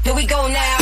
Here we go now.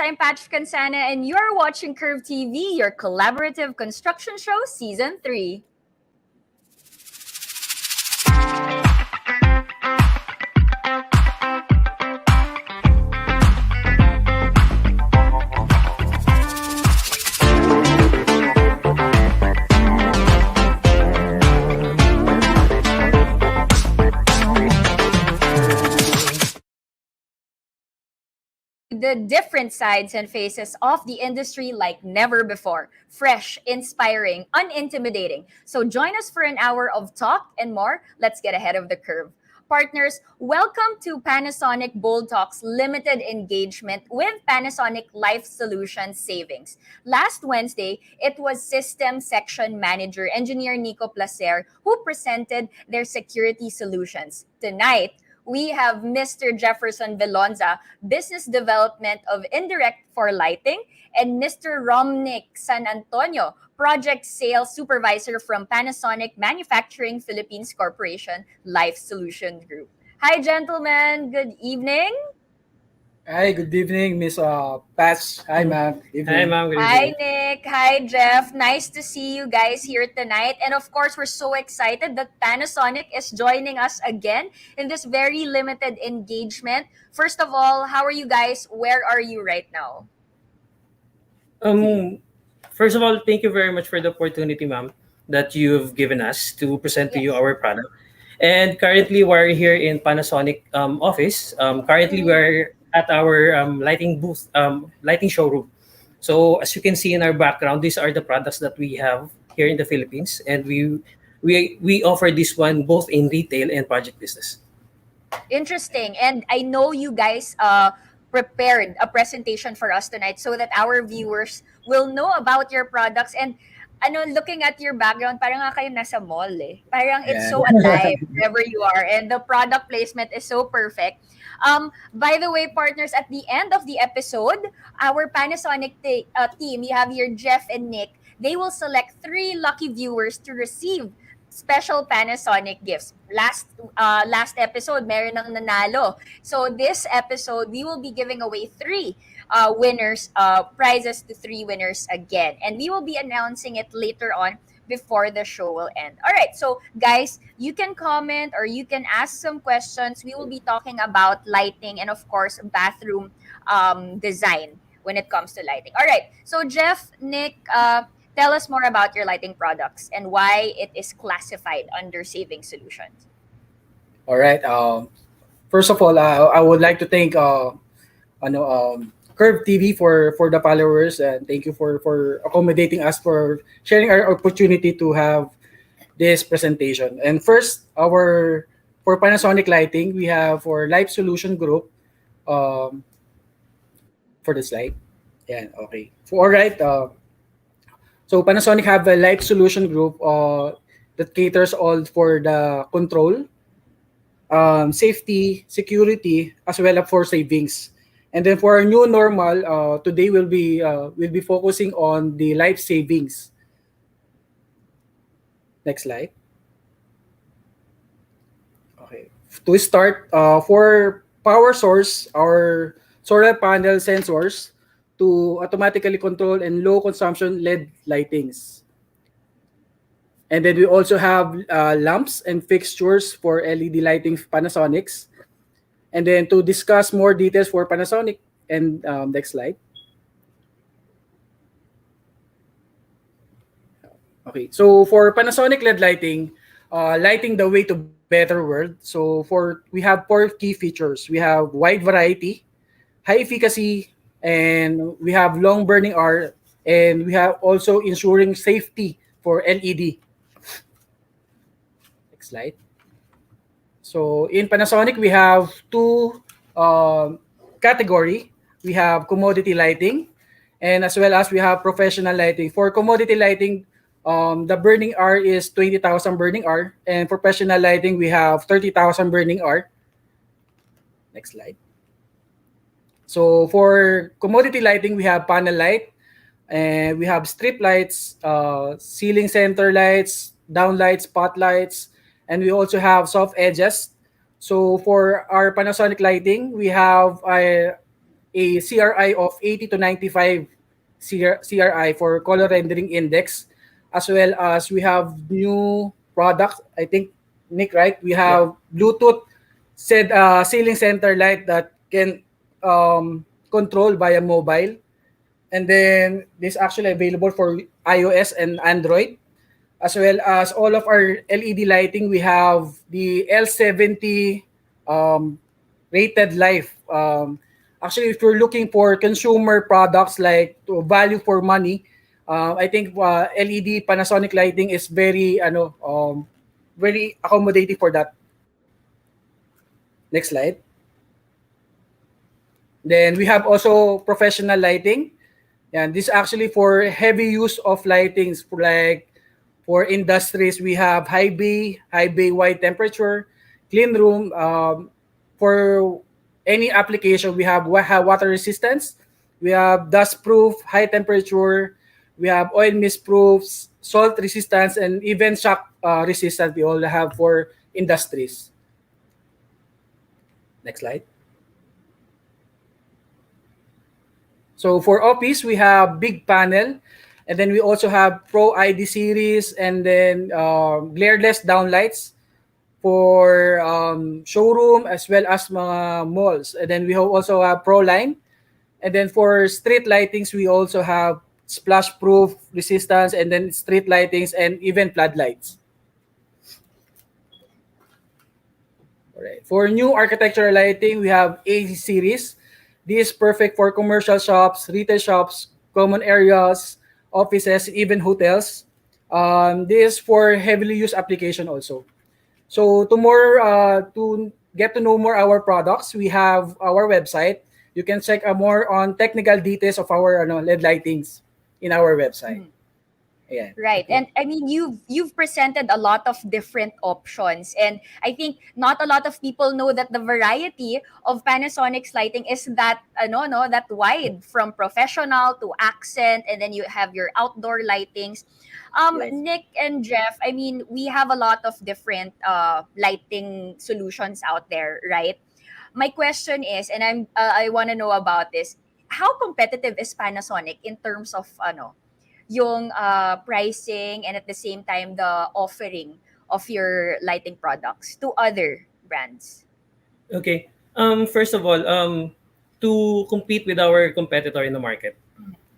I'm Patrick Cansana, and you're watching Curve TV, your collaborative construction show, Season 3. The different sides and faces of the industry like never before. Fresh, inspiring, unintimidating. So join us for an hour of talk and more. Let's get ahead of the curve. Partners, welcome to Panasonic Bouldtalks limited engagement with Panasonic Life Solutions Savings. Last Wednesday, it was System Section Manager Engineer Nico Placer who presented their security solutions. Tonight, we have Mr. Jefferson Velonza, Business Development of Indirect for Lighting, and Mr. Romnick S, Project Sales Supervisor from Panasonic Manufacturing Philippines Corporation Life Solution Group. Hi, gentlemen. Good evening. Hi, good evening, Miss Patch. Hi, ma'am. Good Hi, evening. ma'am. Good Hi, evening. Nick. Hi, Jeff. Nice to see you guys here tonight. And of course, we're so excited that Panasonic is joining us again in this very limited engagement. First of all, how are you guys? Where are you right now? Um, First of all, thank you very much for the opportunity, ma'am, that you've given us to present to you Yes. our product. And currently, we're here in Panasonic office. Currently, Mhm. we're at our lighting booth, lighting showroom. So, as you can see in our background, these are the products that we have here in the Philippines, and we offer this one both in retail and project business. Interesting. And I know you guys prepared a presentation for us tonight so that our viewers will know about your products. And looking at your background, parang nga kayo nasa mall eh. Parang it's Yeah. so alive wherever you are. And the product placement is so perfect. By the way, partners, at the end of the episode, our Panasonic team, you have here Jeff and Nick, they will select 3 lucky viewers to receive special Panasonic gifts. Last episode, meron ng nanalo. So this episode, we will be giving away 3 winners, prizes to 3 winners again. And we will be announcing it later on before the show will end. All right, so guys, you can comment or you can ask some questions. We will be talking about lighting and, of course, bathroom design when it comes to lighting. All right, so Jeff, Nick, tell us more about your lighting products and why it is classified under saving solutions. All right. First of all, I would like to thank Curve TV for the followers, and thank you for accommodating us for sharing our opportunity to have this presentation. And first, our for Panasonic Lighting, we have for Life Solution Group um, for the slide. Yeah, okay. All right. So Panasonic have a Life Solution Group that caters all for the control, safety, security, as well as for savings. And then for our new normal, today we'll be focusing on the life savings. Next slide. Okay. To start, for power source, our solar panel sensors to automatically control and low consumption LED lightings. And then we also have lamps and fixtures for LED lighting Panasonics. And then to discuss more details for Panasonic, and next slide. Okay, so for Panasonic LED lighting, lighting the way to better world. So we have 4 key features. We have wide variety, high efficacy, and we have long burning hour, and we have also ensuring safety for LED. Next slide. So in Panasonic, we have 2 category. We have commodity lighting, and as well as we have professional lighting. For commodity lighting, the burning hour is 20,000 burning hour, and professional lighting we have 30,000 burning hour. Next slide. So for commodity lighting, we have panel light, and we have strip lights, ceiling center lights, downlights, spotlights, and we also have soft edges. So for our Panasonic lighting, we have a CRI of 80 to 95 CRI for color rendering index, as well as we have new products. I think, Nick, right? We Yeah. have Bluetooth said ceiling center light that can control via mobile, and then this actually available for iOS and Android, as well as all of our LED lighting. We have the L70 um, rated life. Actually, if you're looking for consumer products like to value for money, I think LED Panasonic lighting is very accommodating for that. Next slide. Then we have also professional lighting. Yeah, this is actually for heavy use of lightings, for like for industries. We have high bay wide temperature, clean room. For any application, we have water resistance, we have dust proof, high temperature, we have oil mist proofs, salt resistance, and even shock resistance. We all have for industries. Next slide. So for office, we have big panel, and then we also have Pro ID series, and then glare-less downlights for showroom as well as mga malls. And then we also have Pro line, and then for street lightings, we also have splash-proof resistance, and then street lightings, and even floodlights. All right. For new architectural lighting, we have A series. This is perfect for commercial shops, retail shops, common areas, offices, even hotels. This is for heavily used application also. So to get to know more our products, we have our website. You can check more on technical details of our LED lightings in our website. Yeah. Right. And I mean you've presented a lot of different options, and I think not a lot of people know that the variety of Panasonic's lighting is that no that wide, from professional to accent, and then you have your outdoor lightings. Yes. Nick and Jeff, I mean we have a lot of different lighting solutions out there, right? My question is, and I want to know about this, how competitive is Panasonic in terms of yung pricing, and at the same time the offering of your lighting products to other brands? Okay. First of all, to compete with our competitor in the market,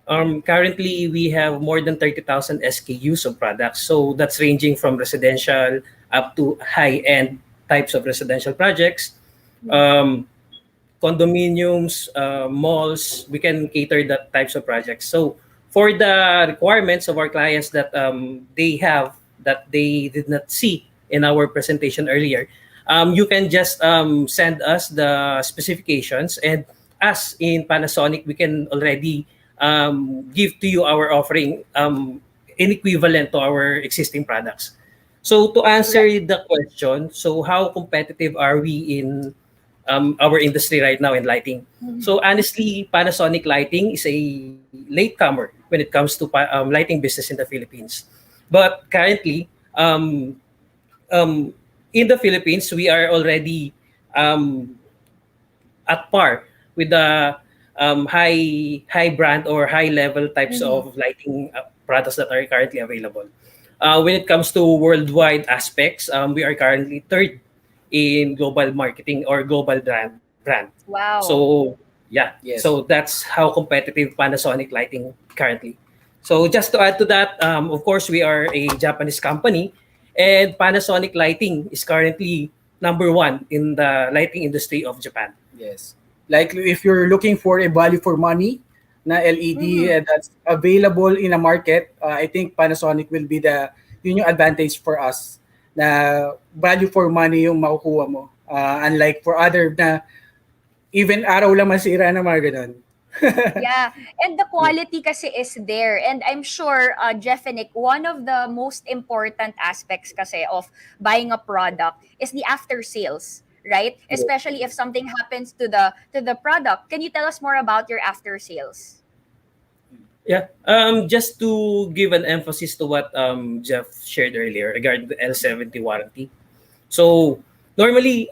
currently we have more than 30,000 SKUs of products. So that's ranging from residential up to high-end types of residential projects, condominiums, malls. We can cater that types of projects. So for the requirements of our clients that they have that they did not see in our presentation earlier, you can just send us the specifications, and us in Panasonic, we can already give to you our offering in equivalent to our existing products. So to answer the question, so how competitive are we in our industry right now in lighting? So honestly, Panasonic Lighting is a latecomer when it comes to lighting business in the Philippines. But currently, in the Philippines, we are already at par with the high brand or high level types of lighting products that are currently available. When it comes to worldwide aspects, we are currently third in global marketing or global brand. Wow. So yeah, Yes. so that's how competitive Panasonic Lighting currently. So just to add to that, of course, we are a Japanese company, and Panasonic Lighting is currently number one in the lighting industry of Japan. Yes. Like if you're looking for a value for money na LED that's available in a market, I think Panasonic will be yun yung advantage for us, na value for money yung makukuha mo. Unlike for other na even araw lang masira na mga ganun. Yeah, and the quality kasi is there, and I'm sure Jeff and Nick, one of the most important aspects kasi of buying a product is the after sales, right? Especially if something happens to the product. Can you tell us more about your after sales? Yeah. Just to give an emphasis to what Jeff shared earlier regarding the L70 warranty. So Normally,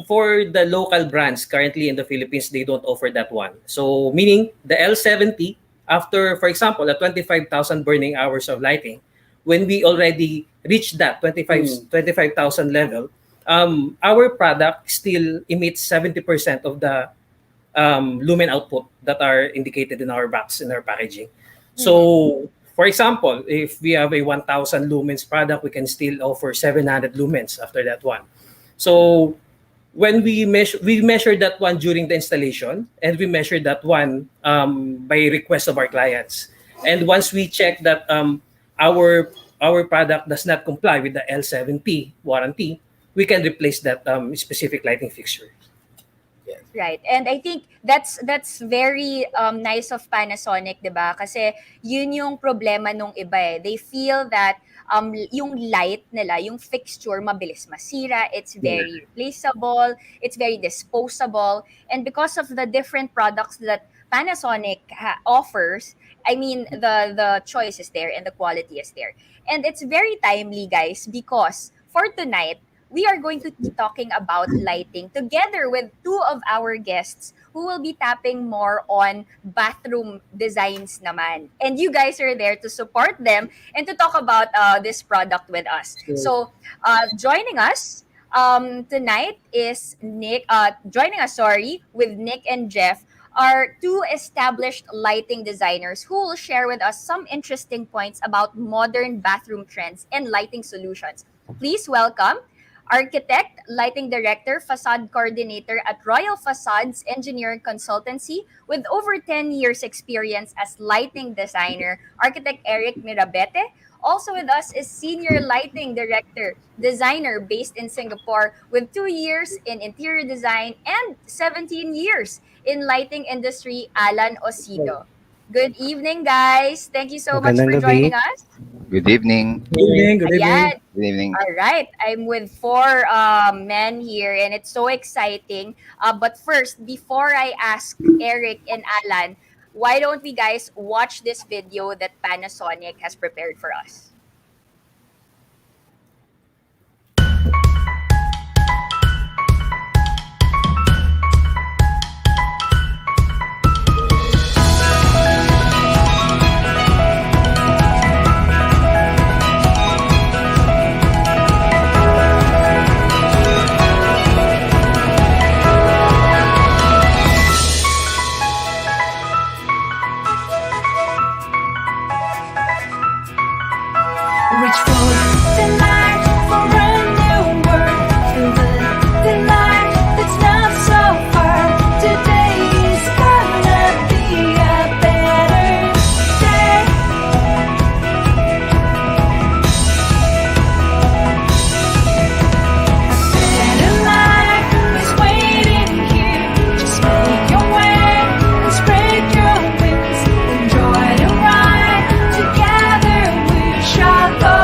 for the local brands currently in the Philippines, they don't offer that one. So, meaning the L70, after, for example, a 25,000 burning hours of lighting, when we already reach that 25,000 level, our product still emits 70% of the lumen output that are indicated in our box, in our packaging. So, for example, if we have a 1,000 lumens product, we can still offer 700 lumens after that one. So, when we measure that one during the installation, and we measure that one by request of our clients. And once we check that our product does not comply with the L7P warranty, we can replace that specific lighting fixture. Right. And I think that's very nice of Panasonic, 'di ba? Kasi yun yung problema nung iba eh. They feel that yung light nila, yung fixture mabilis masira, it's very replaceable, it's very disposable, and because of the different products that Panasonic offers, I mean the choice is there and the quality is there. And it's very timely, guys, because for tonight we are going to be talking about lighting together with two of our guests who will be tapping more on bathroom designs naman. And you guys are there to support them and to talk about this product with us. Sure. So joining us tonight is Nick, with Nick and Jeff, are two established lighting designers who will share with us some interesting points about modern bathroom trends and lighting solutions. Please welcome Architect, Lighting Director, Facade Coordinator at Royal Facades Engineering Consultancy with over 10 years experience as lighting designer, Architect Erick Mirabete. Also with us is Senior Lighting Director, Designer based in Singapore with 2 years in interior design and 17 years in lighting industry, Allan Osido. Good evening, guys. Thank you so much for joining us. Good evening. Good evening. Good evening. Ayan. Good evening. All right. I'm with four men here and it's so exciting. But first, before I ask Erick and Allan, why don't we guys watch this video that Panasonic has prepared for us? Reach for the light for a new world. Feel the light that's not so far. Today is gonna be a better day. A better life is waiting here. Just make your way and spread your wings. Enjoy the ride. Together we shall go.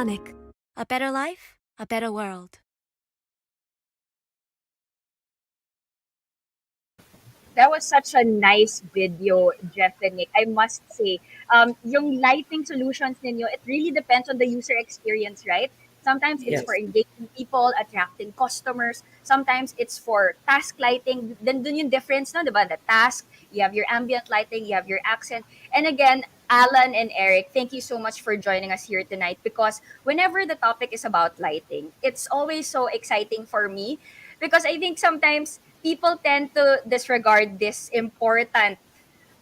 Panasonic. A better life, a better world. That was such a nice video, Jeff and Nick. I must say, yung lighting solutions ninyo, it really depends on the user experience, right? Sometimes it's for Yes. engaging people, attracting customers. Sometimes it's for task lighting. Then dun yung difference, no? Diba? The task, you have your ambient lighting, you have your accent. And again, Alan and Eric, thank you so much for joining us here tonight because whenever the topic is about lighting, it's always so exciting for me because I think sometimes people tend to disregard this important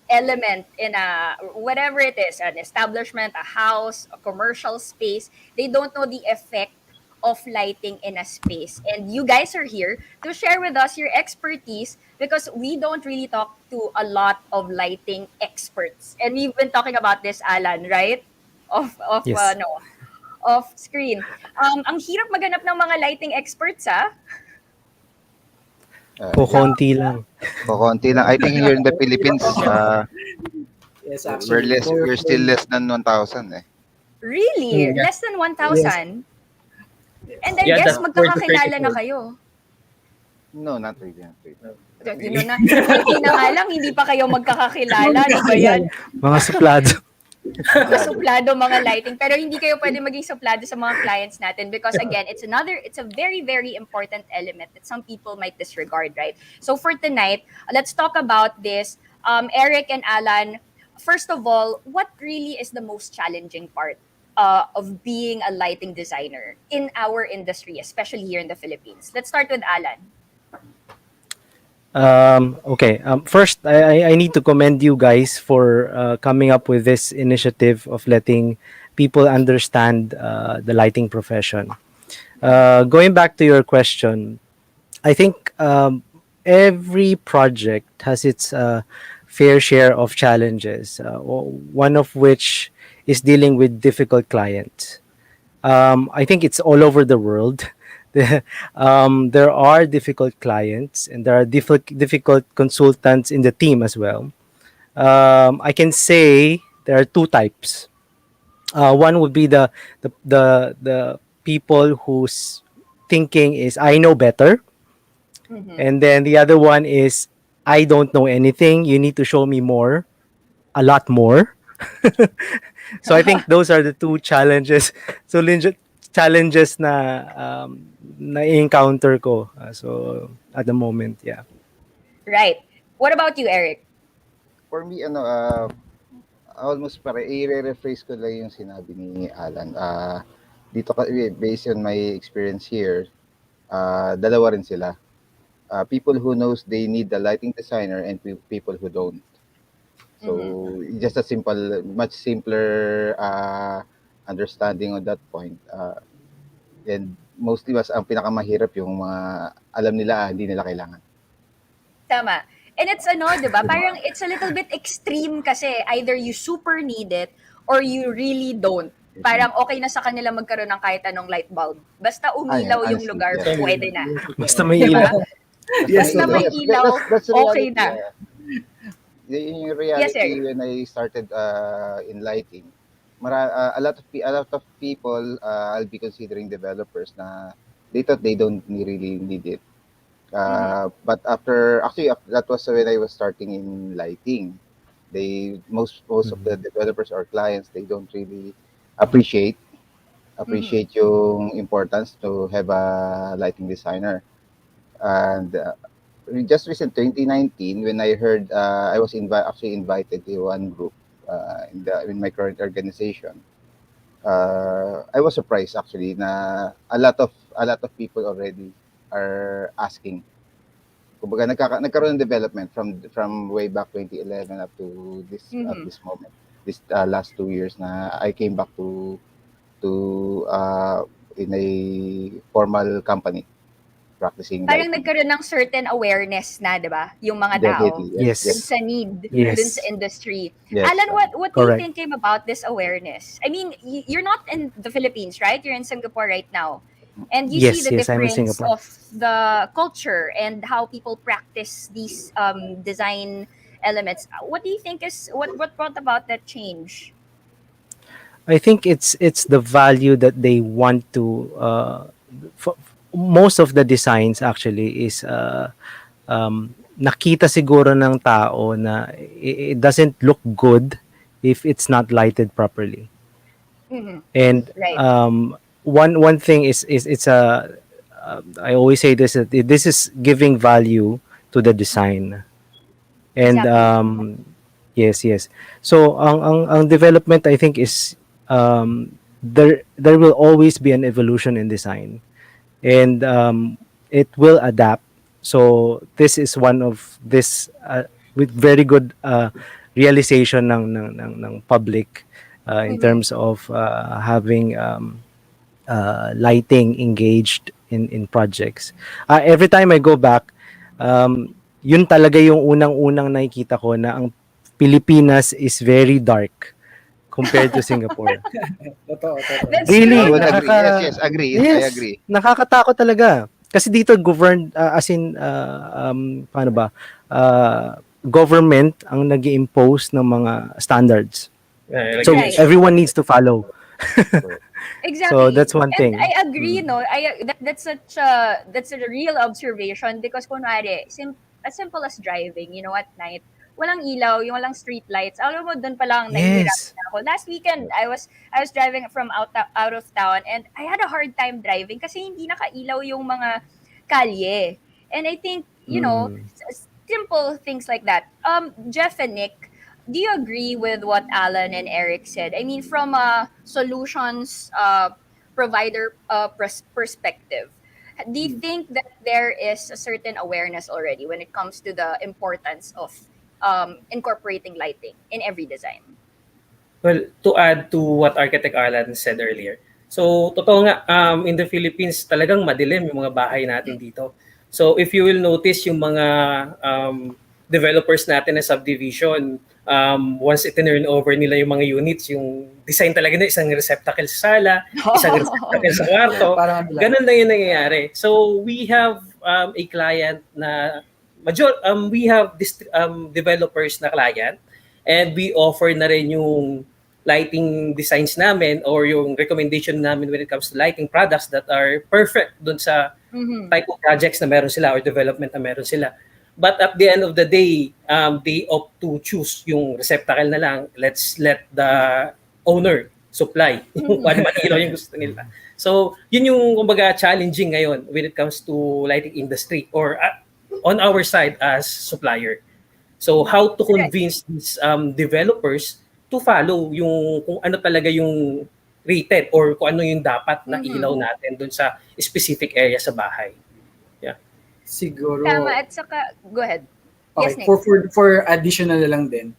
element in a whatever it is, an establishment, a house, a commercial space. They don't know the effect of lighting in a space. And you guys are here to share with us your expertise because we don't really talk to a lot of lighting experts. And we've been talking about this, Alan, right? Yes. No, off screen. Ang hirap maganap ng mga lighting experts, ah. Kukonti lang. Kukonti lang. I think here in the Philippines, Yes, we're actually. we're still less than 1,000 eh. Really? Yeah. Less than 1,000? And I Yeah, guess that's where the magkakakilala na 34. kayo. No, not really. Not really. Yun na, konti na nga lang, hindi pa kayo magkakakilala. Di ba yan? Mga suplado. Mga suplado, mga lighting. Pero hindi kayo pwede maging suplado sa mga clients natin because again, it's a very, very important element that some people might disregard, right? So for tonight, let's talk about this. Eric and Alan, first of all, what really is the most challenging part of being a lighting designer in our industry, especially here in the Philippines? Let's start with Alan. Okay. First, I need to commend you guys for coming up with this initiative of letting people understand the lighting profession. Going back to your question, I think every project has its fair share of challenges, one of which is dealing with difficult clients. I think it's all over the world. There are difficult clients and there are difficult consultants in the team as well. I can say there are two types. One would be the people whose thinking is I know better, and then the other one is I don't know anything. You need to show me more, a lot more. So I think those are the two challenges. So challenges na encounter ko. So at the moment, yeah. Right. What about you, Eric? For me, almost i-rephrase ko lang yung sinabi ni Alan. Dito based on my experience here, dalawa rin sila. People who knows they need the lighting designer and people who don't. So just a much simpler understanding on that point. And mostly ang pinakamahirap yung mga alam nila hindi nila kailangan. Tama. And it's diba? Parang it's a little bit extreme kasi either you super need it or you really don't. Parang okay na sa kanila magkaroon ng kahit anong light bulb. Basta umilaw yung Honestly, lugar, yeah. pwede na. Basta may Diba? ilaw. Yes, Basta may ilaw, That's the okay reality, na. Yung Yes, reality sir. when I started in lighting, a lot of people I'll be considering developers na they thought they don't really need it. But that was when I was starting in lighting. Most of the developers or clients they don't really appreciate yung importance to have a lighting designer. And just recent 2019 when I heard I was actually invited to one group in my current organization. I was surprised actually na a lot of people already are asking. Kumbaga nagkaroon ng development from way back 2011 up to this this moment, this last 2 years na I came back to in a formal company practicing Parang lighting. nagkaroon ng certain awareness na, diba? Yung mga tao. Definitely, Yes. Dun sa need, Yes. dun sa industry. Yes. Alan, what do you Correct. think came about this awareness? I mean, you're not in the Philippines, right? You're in Singapore right now. And you see Yes, the yes, I'm in difference Singapore. of the culture and how people practice these design elements. What do you think what brought about that change? I think it's the value that they want to most of the designs actually is nakita siguro ng tao na it doesn't look good if it's not lighted properly. Mhm. And Right. one thing is it's a I always say this, that this is giving value to the design. And Exactly. yes. So ang development, I think, is there will always be an evolution in design, and it will adapt. So this is one of this with very good realization ng public in Mhm. terms of having lighting engaged in projects. Every time I go back, yun talaga yung unang-unang nakikita ko na ang Pilipinas is very dark compared to Singapore. Totoo. That's I Really, true. would agree. Yes, agree. I yes, agree. nakakatakot talaga. Kasi dito governed as in paano ba? Government ang nag-impose ng mga standards. So Right. Regulation. everyone needs to follow. So Exactly. that's one And thing. I agree, no. That's a real observation because kunwari, as simple as driving, at night, walang ilaw, yung walang street lights. Alam mo, doon pa lang nahihirapan Yes. na ako. Last weekend, I was driving from out of town and I had a hard time driving kasi hindi nakailaw yung mga kalye. And I think, Mm. simple things like that. Jeff and Nick, do you agree with what Alan and Eric said? I mean, from a solutions provider perspective, do you think that there is a certain awareness already when it comes to the importance of incorporating lighting in every design? Well, to add to what Architect Alan said earlier, so totoo nga, in the Philippines, talagang madilim yung mga bahay natin dito. So if you will notice yung mga developers natin na subdivision, once itinurn over nila yung mga units, yung design talaga na isang receptacle sa sala, isang receptacle sa kwarto, Parang ano lang. ganun lang yung nangyayari. So we have a client na, we have developers na client, and we offer na rin yung lighting designs namin or yung recommendation namin when it comes to lighting products that are perfect dun sa Mhm. type of projects na meron sila or development na meron sila. But at the end of the day, they opt to choose yung receptacle na lang. Let's let the owner supply kung ano man ilaw yung gusto nila. So, yun yung kumbaga challenging ngayon when it comes to lighting industry or on our side as supplier. So, how to convince these developers to follow yung kung ano talaga yung rated or kung ano yung dapat na ilaw natin dun sa specific area sa bahay. Yeah. Siguro. Tama, at saka, go ahead. Okay, Yes, Nick. for additional na lang din.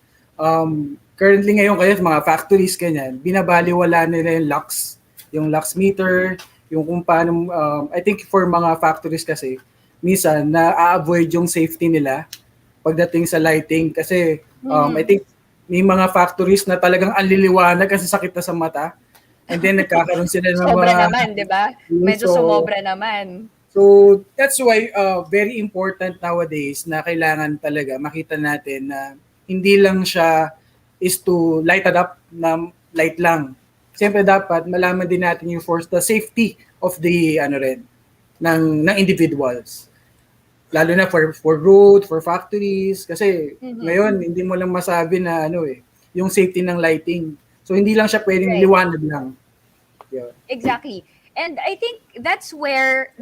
Currently ngayon kayo mga factories ganyan, binabaliwala nila yung lux meter, yung kung paano I think for mga factories kasi minsan na-avoid yung safety nila pagdating sa lighting kasi I think may mga factories na talagang anliliwanag kasi sakit na sa mata. And then nagkakaroon sila ng Sobra mga naman, di ba? Medyo So, sumobra naman. So that's why very important nowadays na kailangan talaga makita natin na hindi lang siya is to light it up na light lang. Siyempre dapat malaman din natin yung for the safety of the ng individuals. Lalo na for road, for factories kasi ngayon hindi mo lang masabi na yung safety ng lighting. So hindi lang siya pwedeng Right. liwanag lang. Yeah. Exactly. And I think that's where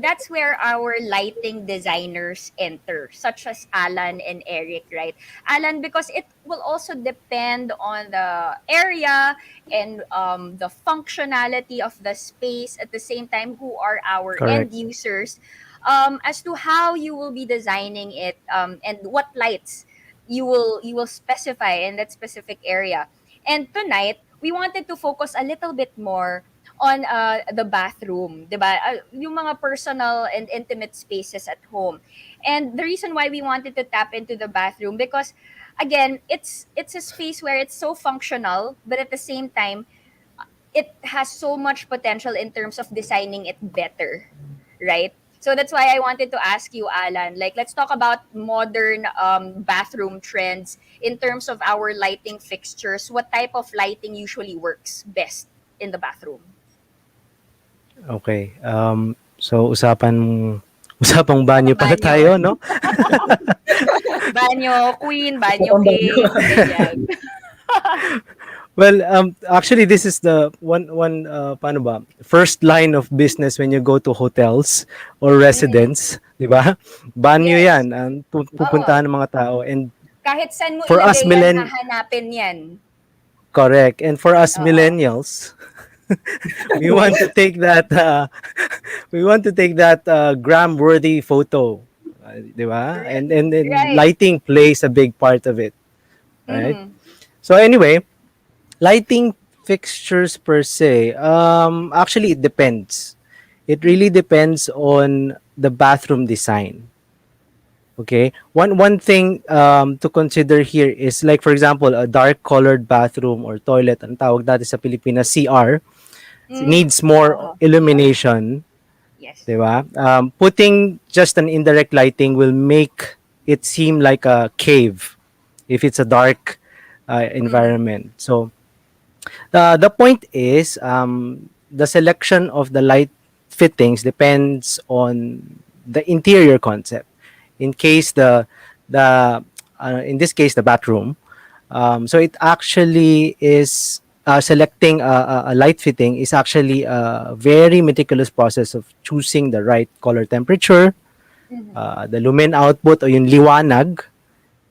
our lighting designers enter, such as Alan and Eric, right? Alan, because it will also depend on the area and the functionality of the space at the same time who are our end Correct. users, as to how you will be designing it, and what lights you will specify in that specific area. And tonight, we wanted to focus a little bit more on the bathroom, 'di ba? Yung mga personal and intimate spaces at home. And the reason why we wanted to tap into the bathroom because again, it's a space where it's so functional, but at the same time, it has so much potential in terms of designing it better, right? So that's why I wanted to ask you, Alan, like let's talk about modern bathroom trends in terms of our lighting fixtures. What type of lighting usually works best in the bathroom? Okay. So usapang banyo pala Banyo. tayo, no? Banyo queen, banyo Usapang banyo. king, ganyan. Well, actually, this is the one paano ba? First line of business when you go to hotels or residence, di ba? Banyo Yes. yan ang Oo. pupuntahan ng mga tao. And Kahit saan mo for us ilagay yan, hahanapin yan. correct. And for us Oo. millennials, we want to take that gram worthy photo, di ba? And Right. lighting plays a big part of it, right? Mhm. So anyway, lighting fixtures per se, actually it depends. It really depends on the bathroom design. Okay, one thing to consider here is, like for example, a dark colored bathroom or toilet, ang tawag natin sa Pilipinas CR, needs more Oo. illumination, Yes. di ba? Putting just an indirect lighting will make it seem like a cave if it's a dark environment. So the point is, the selection of the light fittings depends on the interior concept. In case the in this case the bathroom, so it actually is selecting a light fitting is actually a very meticulous process of choosing the right color temperature, the lumen output o yung liwanag,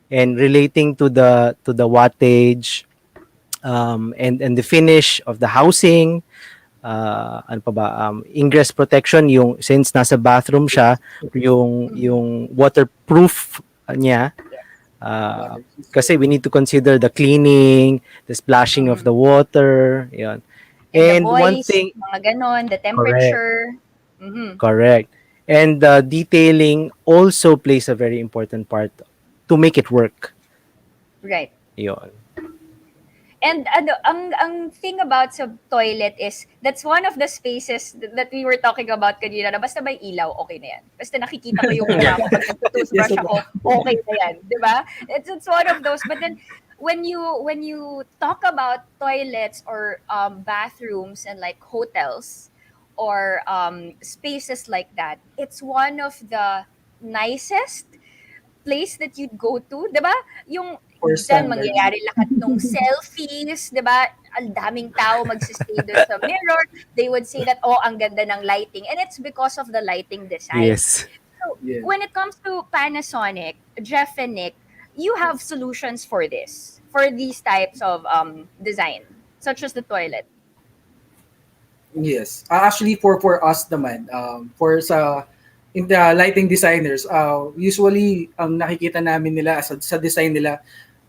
and relating to the wattage, and the finish of the housing, ano pa ba, ingress protection, yung since nasa bathroom siya, yung waterproof niya, kasi we need to consider the cleaning, the splashing of the water, yun. And the one voice, thing, mga ganon, the temperature. correct, and the detailing also plays a very important part to make it work, Right. yun. And ang thing about sa toilet is that's one of the spaces that we were talking about kanina na basta may ilaw, okay na yan. Basta nakikita ko yung mukha ko pag nagtutoothbrush Yes, ako, okay na yan. Di ba? It's one of those. But then when you talk about toilets or bathrooms and like hotels or spaces like that, it's one of the nicest place that you'd go to, 'di ba? Yung For dyan standards. mangyayari lahat ng selfies, 'di ba? Ang daming tao magsistay doon sa mirror. They would say that, oh, ang ganda ng lighting. And it's because of the lighting design. Yes. So, Yeah. when it comes to Panasonic, Jeff and Nick, you have solutions for this, for these types of design, such as the toilet. Yes. Actually, for us naman, for sa in the lighting designers, usually ang nakikita namin nila sa design nila,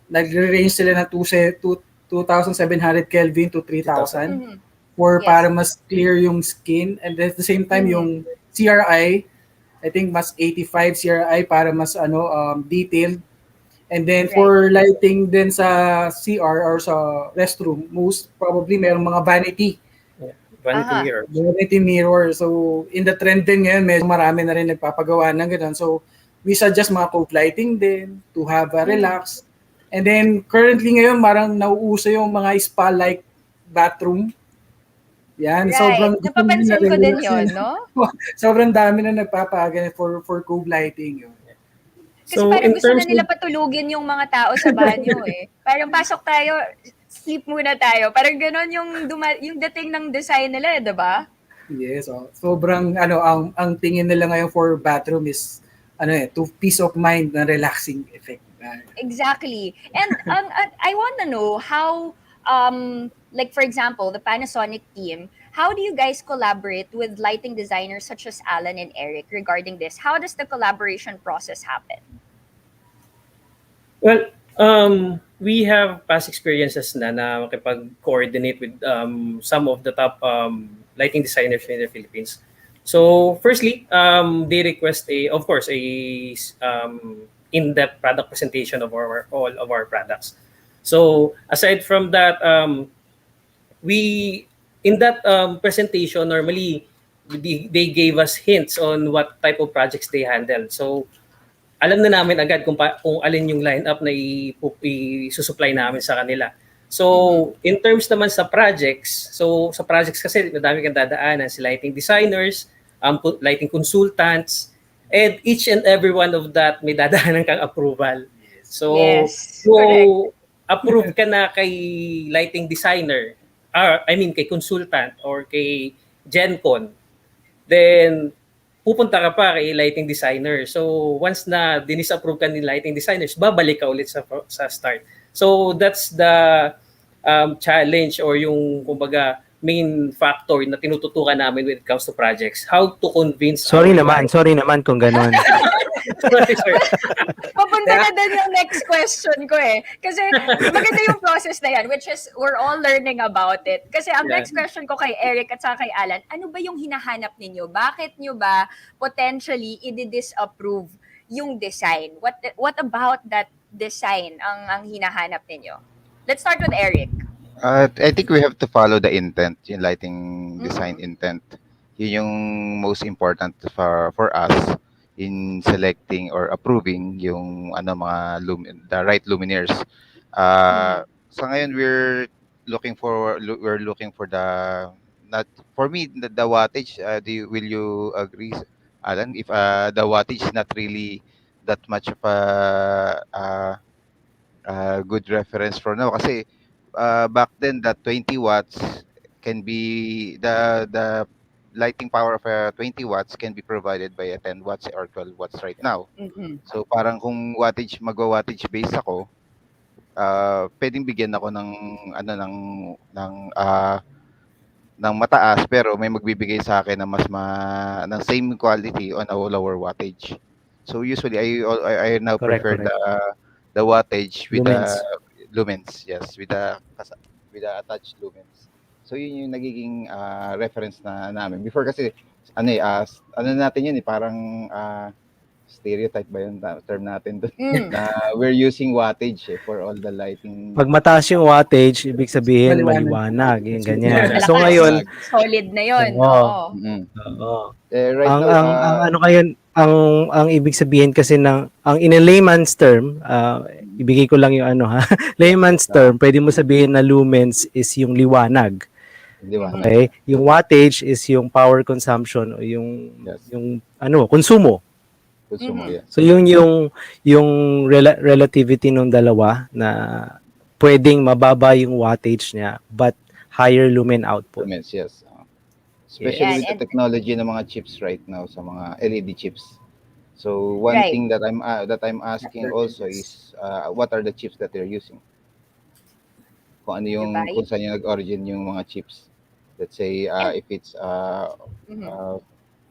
nagre-range sila ng 2,700 Kelvin to 3,000 for Yes. para mas clear yung skin, and at the same time yung CRI, I think mas 85 CRI para mas detailed. And then for lighting din sa CR or sa restroom, most probably merong mga vanity Vanity Aha. mirror. vanity mirror. So, in the trend din ngayon, medyo marami na rin nagpapagawa ng ganun. So, we suggest mga cove lighting din to have a relax. And then, currently ngayon, marang nauuso yung mga spa-like bathroom. Yan, Right. sobrang Napapansin ko din yun, no? sobrang dami na nagpapagan for cove lighting yun. Kasi So, parang in gusto na terms nila of- patulugin yung mga tao sa banyo eh. Parang pasok tayo, sleep muna tayo. Parang gano'n yung dating ng design nila, eh, 'di ba? Yes, sobrang ang tingin nila ngayon for bathroom is to peace of mind na relaxing effect. Exactly. And I want to know how, like for example, the Panasonic team, how do you guys collaborate with lighting designers such as Alan and Eric regarding this? How does the collaboration process happen? Well, we have past experiences na makipag-coordinate with some of the top lighting designers in the Philippines. So, firstly, they request of course, a in-depth product presentation of all of our products. So, aside from that, we in that presentation normally they gave us hints on what type of projects they handled. So alam na namin agad kung alin yung lineup na i-supply namin sa kanila. So, in terms naman sa projects, sa projects kasi madami kang dadaanan, si lighting designers, lighting consultants, and each and every one of that may dadaanan kang approval. So, Yes, kung correct. approve ka na kay lighting designer, kay consultant or kay GenCon, then pupunta ka pa kay lighting designer. So once na dinis-approve ka ni lighting designers, babalik ka ulit sa start. So that's the challenge or yung kumbaga main factor na tinututukan namin when it comes to projects. How to convince Sorry our naman kung ganon. Sorry, sir. Papunta na din yung next question ko eh. Kasi maganda yung process na yan, which is we're all learning about it. Kasi ang Yeah. next question ko kay Eric at saka kay Allan, ano ba yung hinahanap ninyo? Bakit nyo ba potentially i-disapprove yung design? What about that design ang hinahanap ninyo? Let's start with Eric. I think we have to follow the intent, yung lighting design intent. Yun yung most important for us in selecting or approving yung mga the right luminaires. Sa ngayon we're looking for the not for me the wattage. Will you agree, Alan, if the wattage is not really that much of a good reference for now kasi back then that 20 watts can be the lighting power of a 20 watts can be provided by a 10 watts or 12 watts right now. So parang kung magwa-wattage base ako, pwedeng bigyan ako ng mataas pero may magbibigay sa akin na ng same quality on a lower wattage. So usually I now Correct, prefer the wattage with Lumens. the lumens, yes, with the attached lumens. So yun yung nagiging reference namin. Before kasi natin yun parang stereotype ba yung term natin doon? Na we're using wattage for all the lighting. Pag mataas yung wattage, ibig sabihin maliwanag, yung ganyan. Malakas. So ngayon, Solid na yun. Oo. Oo. oo. Right ang now, ang ano ngayon, ang ibig sabihin kasi ang in a layman's term, ibigay ko lang yung layman's term, pwede mo sabihin na lumens is yung liwanag. liwanag. Okay? Yung wattage is yung power consumption o yung Yes. yung konsumo. Consumer, yeah. So yung relativity ng dalawa na pwedeng mababa yung wattage niya but higher lumen output. Lumens, yes. Especially Yes. with the technology ng mga chips right now sa mga LED chips. So one Right. thing that I'm asking also is what are the chips that they're using? Kung ano yung Diba? kung saan yung nag-origin yung mga chips. Let's say if it's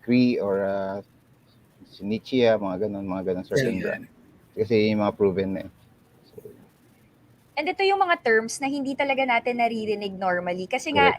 Cree or Shinichia, mga ganun certain brand. Kasi yung mga proven na eh. And ito yung mga terms na hindi talaga natin naririnig normally. Kasi nga,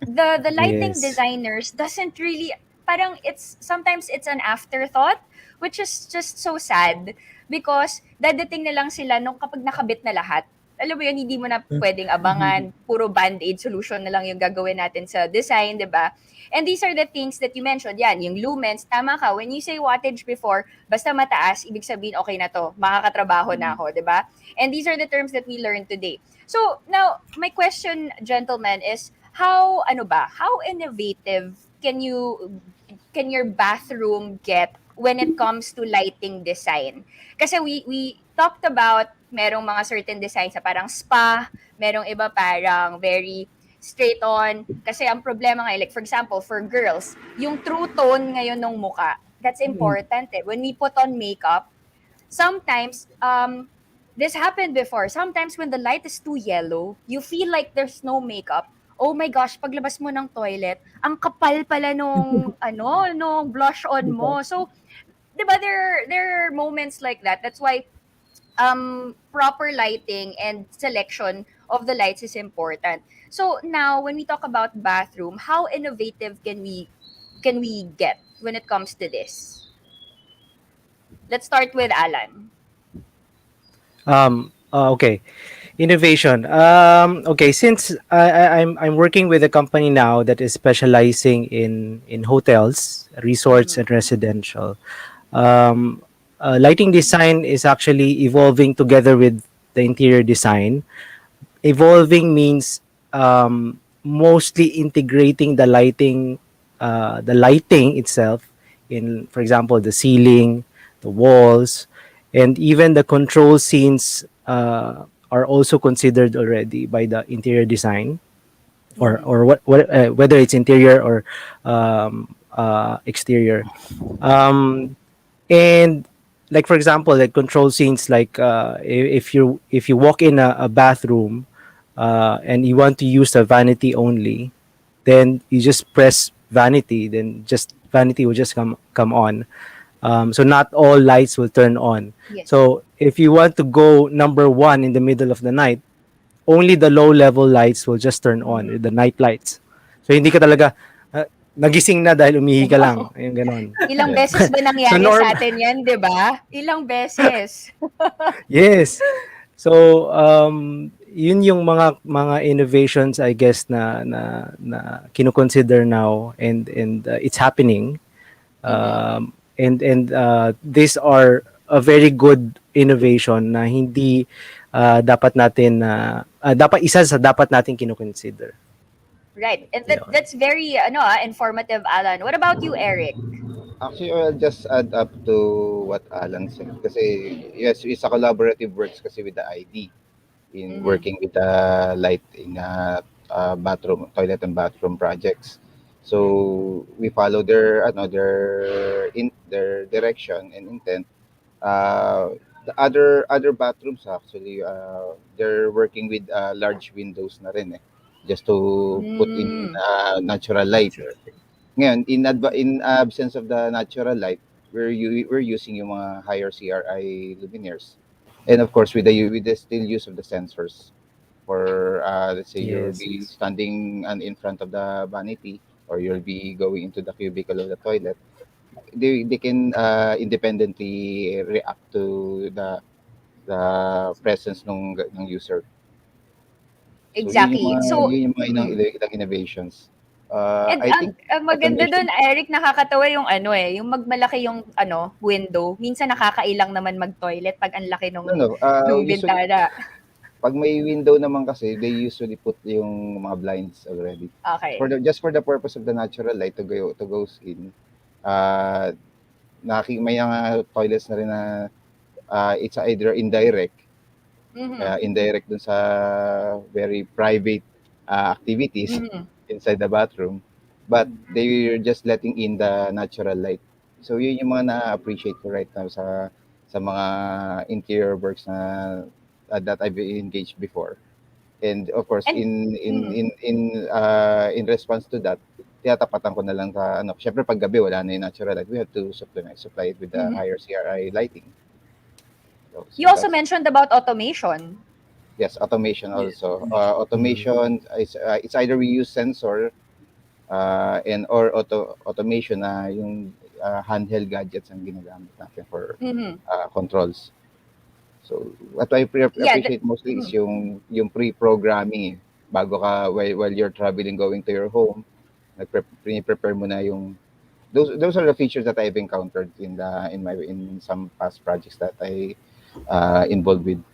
the lighting Yes. designers doesn't really, parang sometimes it's an afterthought, which is just so sad. Because dadating na lang sila nung kapag nakabit na lahat. Alam mo yun, hindi mo na pwedeng abangan. Puro band-aid solution na lang yung gagawin natin sa design, di ba? And these are the things that you mentioned. Yan, yung lumens, tama ka. When you say wattage before, basta mataas, ibig sabihin, okay na to. Makakatrabaho na ako, di ba? And these are the terms that we learned today. So, now, my question, gentlemen, is how innovative can your bathroom get when it comes to lighting design? Kasi we talked about merong mga certain designs sa parang spa, merong iba parang very straight on. Kasi ang problema ngayon, like for example, for girls, yung true tone ngayon ng muka, that's important eh. When we put on makeup, sometimes, this happened before. Sometimes when the light is too yellow, you feel like there's no makeup. Oh my gosh, paglabas mo ng toilet, ang kapal pala nung blush on mo. So, 'di ba there are moments like that. That's why proper lighting and selection of the lights is important. So now when we talk about bathroom, how innovative can we get when it comes to this? Let's start with Allan. Okay. Innovation. Okay, since I'm working with a company now that is specializing in hotels, resorts, and residential. Lighting design is actually evolving together with the interior design. Evolving means mostly integrating the lighting itself in, for example, the ceiling, the walls, and even the control scenes are also considered already by the interior design, or whether it's interior or exterior. Um, and like for example, like control scenes, like if you walk in a bathroom and you want to use the vanity only, then you just press vanity, then just vanity will just come on. So not all lights will turn on. Yes. So if you want to go number one in the middle of the night, only the low level lights will just turn on, the night lights. So hindi ka talaga nagising na dahil umihi ka lang, Wow. yung ganon. Ilang Yeah. beses ba So nangyari norm sa atin yan, di ba? Ilang beses. Yes. So yun yung mga innovations, I guess, na kino-consider now, and it's happening. And these are a very good innovation na hindi dapat natin dapat isa sa dapat natin kino-consider. Right. And Yun. that's very informative, Alan. What about you, Eric? Actually, I'll just add up to what Alan said. Kasi, yes, it's a collaborative works kasi with the ID in working with the light in bathroom, toilet and bathroom projects. So we follow their direction and intent. The other bathrooms actually, they're working with large windows na rin just to put in natural light. Ngayon, in absence of the natural light, we're using yung mga higher CRI luminaires. And of course, with the still use of the sensors for, let's say, you'll Yes. be standing in front of the vanity, or you'll be going into the cubicle of the toilet. They can independently react to the presence ng user. So Exactly. So, yun yung mga ilang innovations. and I think ang maganda automation. doon, Eric, nakakatawa yung yung magmalaki yung window. Minsan nakakailang naman mag-toilet pag ang laki nung No, usually bintana. pag may window naman kasi, they usually put yung mga blinds already. Okay. Just for the purpose of the natural light to go in. May mga toilets na rin na it's either indirect, indirect dun sa very private activities inside the bathroom, but they're just letting in the natural light. So yun yung mga na-appreciate ko right now sa mga interior works na that I've engaged before. And of course, And- in response to that, tinatapatan ko na lang sa syempre pag gabi wala na yung natural light, we have to supply it with the higher CRI lighting. So You also that's- mentioned about automation. Yes, automation also. Automation is it's either we use sensor or automation na yung handheld gadgets ang ginagamit natin for controls. So what I appreciate mostly is yung pre-programming bago ka while you're traveling going to your home, prepare mo na yung those are the features that I've encountered in some past projects that I involved with.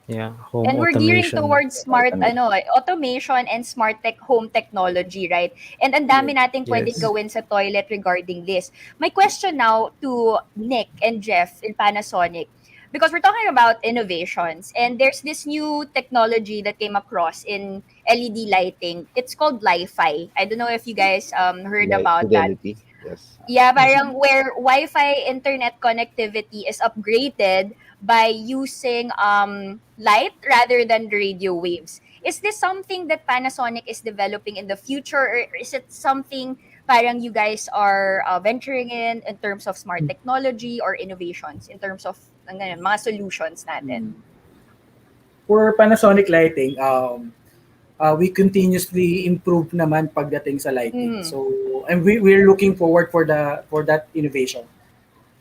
Yeah, home And we're gearing automation. towards smart Automation. automation and smart home technology, right? And ang dami nating pwedeng Yes. gawin sa toilet regarding this. My question now to Nick and Jeff in Panasonic, because we're talking about innovations, and there's this new technology that came across in LED lighting. It's called Li-Fi. I don't know if you guys heard about that. Fidelity. Yes. Yeah, parang where Wi-Fi internet connectivity is upgraded by using light rather than radio waves. Is this something that Panasonic is developing in the future, or is it something parang you guys are venturing in terms of smart technology or innovations in terms of mga solutions natin? For Panasonic lighting, we continuously improve naman pagdating sa lighting. So, and we're looking forward for that innovation.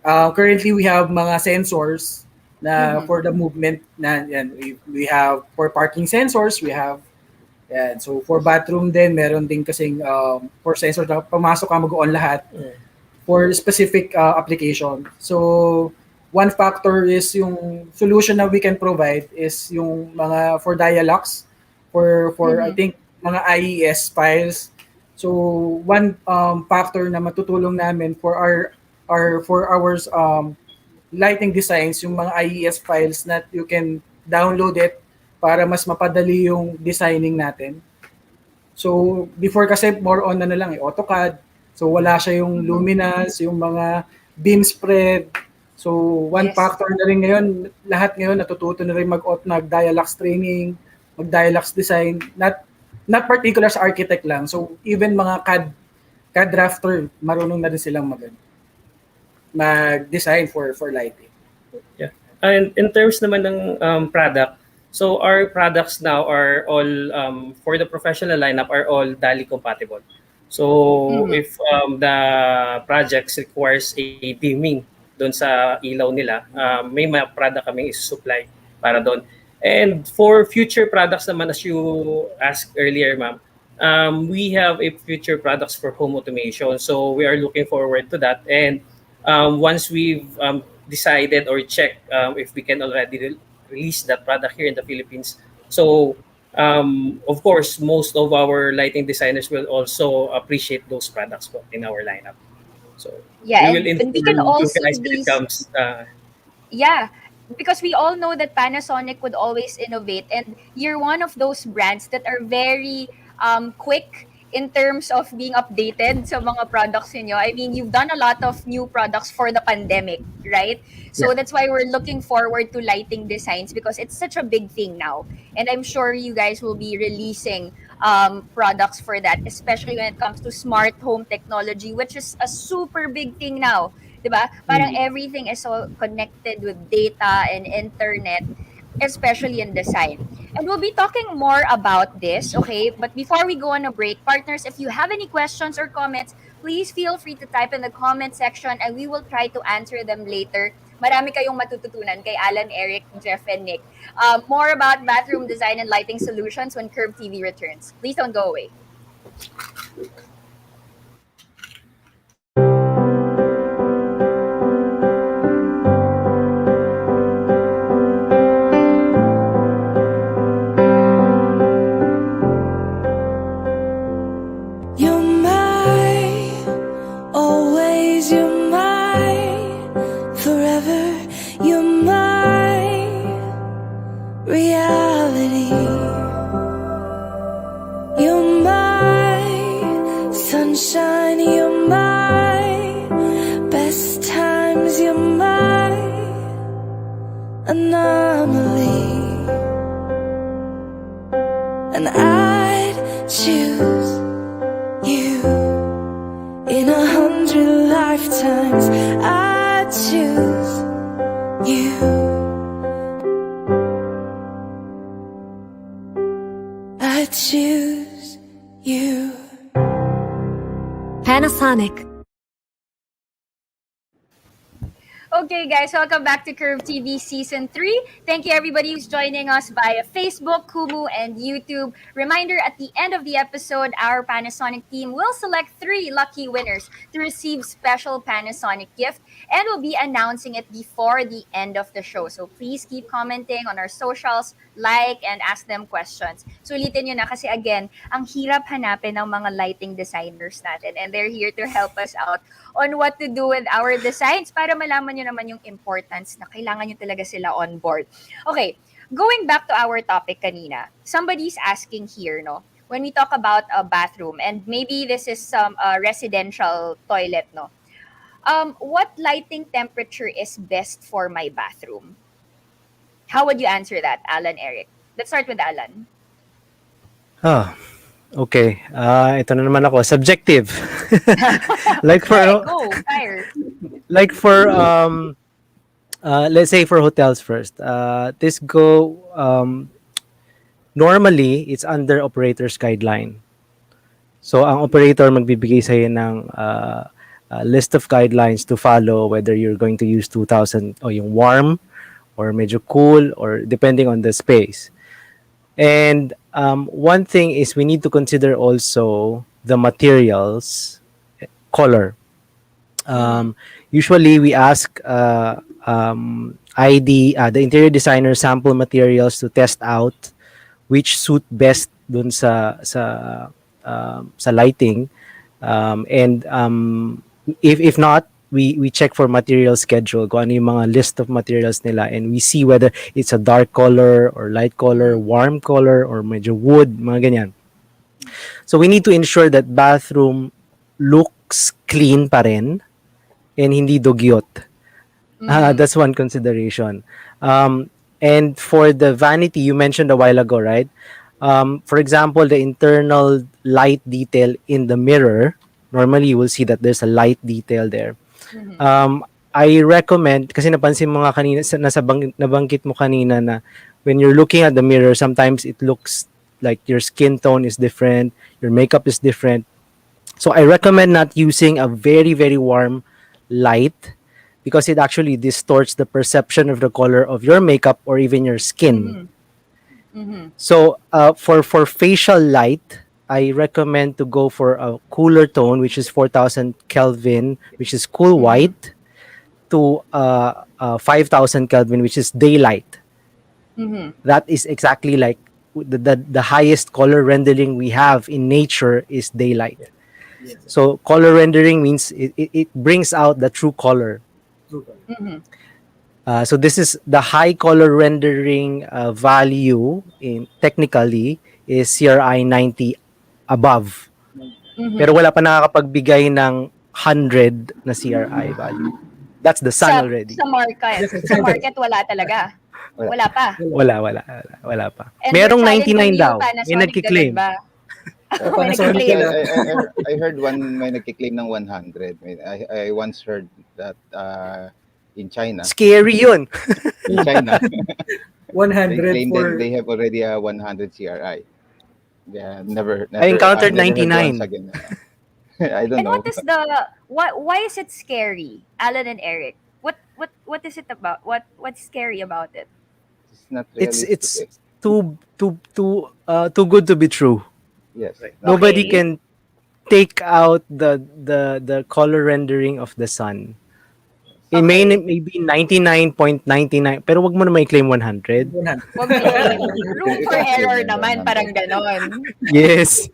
Currently, we have mga sensors na for the movement na yan. We have for parking sensors, we have yan. So for bathroom din, meron din kasing for sensor na pumasok ka mag-on lahat for specific application. So one factor is yung solution na we can provide is yung mga for dialogs for I think mga IES files. So one factor na matutulong namin for our lighting designs, yung mga IES files that you can download it para mas mapadali yung designing natin. So before kasi more on na lang AutoCAD. So wala siya yung luminance, yung mga beam spread. So one factor na rin ngayon, lahat ngayon natututo na rin mag-dialogs training, mag-dialogs design, not particular sa architect lang. So even mga CAD drafter, marunong na rin silang mag-design for lighting. Yeah. And in terms naman ng product, so our products now are all for the professional lineup are all DALI compatible. So if the projects requires a dimming doon sa ilaw nila, may mga product kaming isusupply para doon. And for future products naman, as you asked earlier, ma'am, we have a future products for home automation. So we are looking forward to that. And once we've decided or checked if we can already release that product here in the Philippines. So of course, most of our lighting designers will also appreciate those products in our lineup. So Yeah, we will and we inform can you also guys when it be comes. Yeah, because we all know that Panasonic would always innovate, and you're one of those brands that are very quick in terms of being updated sa mga products niyo. I mean, you've done a lot of new products for the pandemic, right? So that's why we're looking forward to lighting designs because it's such a big thing now. And I'm sure you guys will be releasing products for that, especially when it comes to smart home technology, which is a super big thing now. Diba? Parang everything is so connected with data and internet, especially in design. And we'll be talking more about this, okay? But before we go on a break, partners, if you have any questions or comments, please feel free to type in the comment section and we will try to answer them later. Marami kayong matututunan kay Allan, Erick, Jeff, and Nick. More about bathroom design and lighting solutions when Curve TV returns. Please don't go away. You're mine, always you're mine, forever you're my reality. You're my sunshine, you're my best times, you're my anomaly. And I'd choose you in 100 lifetimes. I choose you. I choose you. Panasonic. Okay, guys, welcome back to Curve TV Season 3. Thank you, everybody who's joining us via Facebook, Kumu, and YouTube. Reminder, at the end of the episode, our Panasonic team will select 3 lucky winners to receive special Panasonic gift, and we'll be announcing it before the end of the show. So please keep commenting on our socials, like, and ask them questions. So ulitin nyo na kasi again, ang hirap hanapin ng mga lighting designers natin, and they're here to help us out on what to do with our designs para malaman nyo naman yung importance na kailangan nyo talaga sila on board. Okay, going back to our topic kanina, somebody's asking here, no, when we talk about a bathroom, and maybe this is some residential toilet, no, what lighting temperature is best for my bathroom? How would you answer that, Allan, Erick? Let's start with Allan. Okay. Ito na naman ako. Subjective. Like for Go, fire. like for let's say for hotels first. This go normally it's under operator's guideline. So ang operator magbibigay sa ng list of guidelines to follow, whether you're going to use 2000 o yung warm or medyo cool, or depending on the space. And one thing is we need to consider also the materials, color. Usually we ask the interior designer sample materials to test out which suit best dun sa lighting. And if not, we check for material schedule, kung ano yung mga list of materials nila, and we see whether it's a dark color or light color, warm color, or medyo wood, mga ganyan. So we need to ensure that bathroom looks clean pa rin and hindi dugyot. That's one consideration. And for the vanity, you mentioned a while ago, right? For example, the internal light detail in the mirror, normally you will see that there's a light detail there. I recommend, kasi napansin mo nga kanina, nabanggit mo kanina na when you're looking at the mirror, sometimes it looks like your skin tone is different, your makeup is different. So I recommend not using a very, very warm light because it actually distorts the perception of the color of your makeup or even your skin. So for facial light, I recommend to go for a cooler tone, which is 4,000 Kelvin, which is cool white, to 5,000 Kelvin, which is daylight. That is exactly like the highest color rendering we have in nature is daylight. So color rendering means it brings out the true color. So this is the high color rendering value in technically is CRI 90 above. Pero wala pa nakakapagbigay ng 100 na CRI value. That's the sun already. Sa market wala talaga. Wala pa. Wala pa. And Merong we're challenging 99 daw. you, Panasonic, May nagki-claim. ganun ba? May Panasonic nagki-claim. I heard one may nagki-claim ng 100. I once heard that in China. Scary yun. In China, 100 they claim for that they have already a 100 CRI. Yeah, never. I encountered I've never heard 99. once again. I don't And know. what is why is it scary, Allan and Eric? What is it about? What's scary about it? It's not It's realistic. too good to be true. Yes. Nobody Okay. can take out the color rendering of the sun. It may be 99.99, pero wag mo na i-claim 100. 100. Wag mo room for error naman, parang ganon. Yes.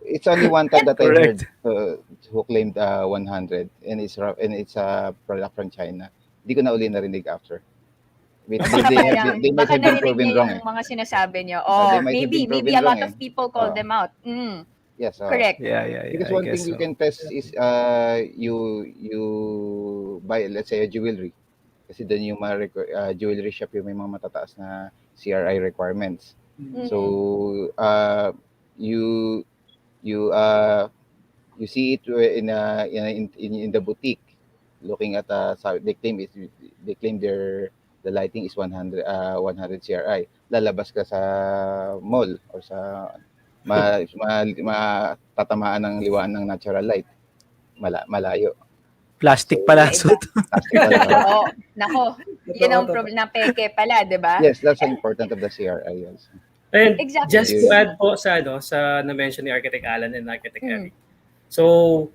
It's only one time that I heard Correct. who claimed 100, and it's a product from China. Hindi ko na uli narinig after. They might Baka have been narinig proven niya wrong. yung mga sinasabi niyo. They might have Maybe been proven a lot wrong, of people call them out. Yes. Correct. Yeah. Because I one guess thing you so. can test is you buy, let's say, a jewelry. Kasi doon yung mga jewelry shop yung may mga matataas na CRI requirements. So you see it in the boutique, looking at they claim the lighting is 100 CRI. Lalabas ka sa mall or sa tatamaan ng liwanag ng natural light. Malayo. Plastic pala suit. Plastic pala. Oo. Nako, yun ang problem na peke pala, di ba? Yes, that's important of the CRI. Yes. And Exactly. just to add po sa na-mention ni Architect Allan and Architect Eric. So,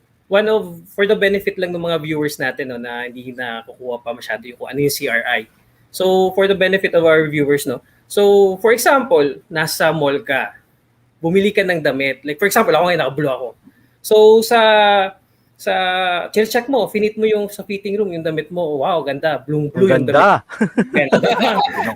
for the benefit lang ng mga viewers natin, no, na hindi nakukuha pa masyado yung kung ano yung CRI. So, for the benefit of our viewers, no. So, for example, nasa mall ka, bumili ka ng damit. Like for example, ako ngayon naka-blue ako. So, check mo, finit mo yung sa fitting room, yung damit mo, wow, ganda, blue yung damit. Ganda.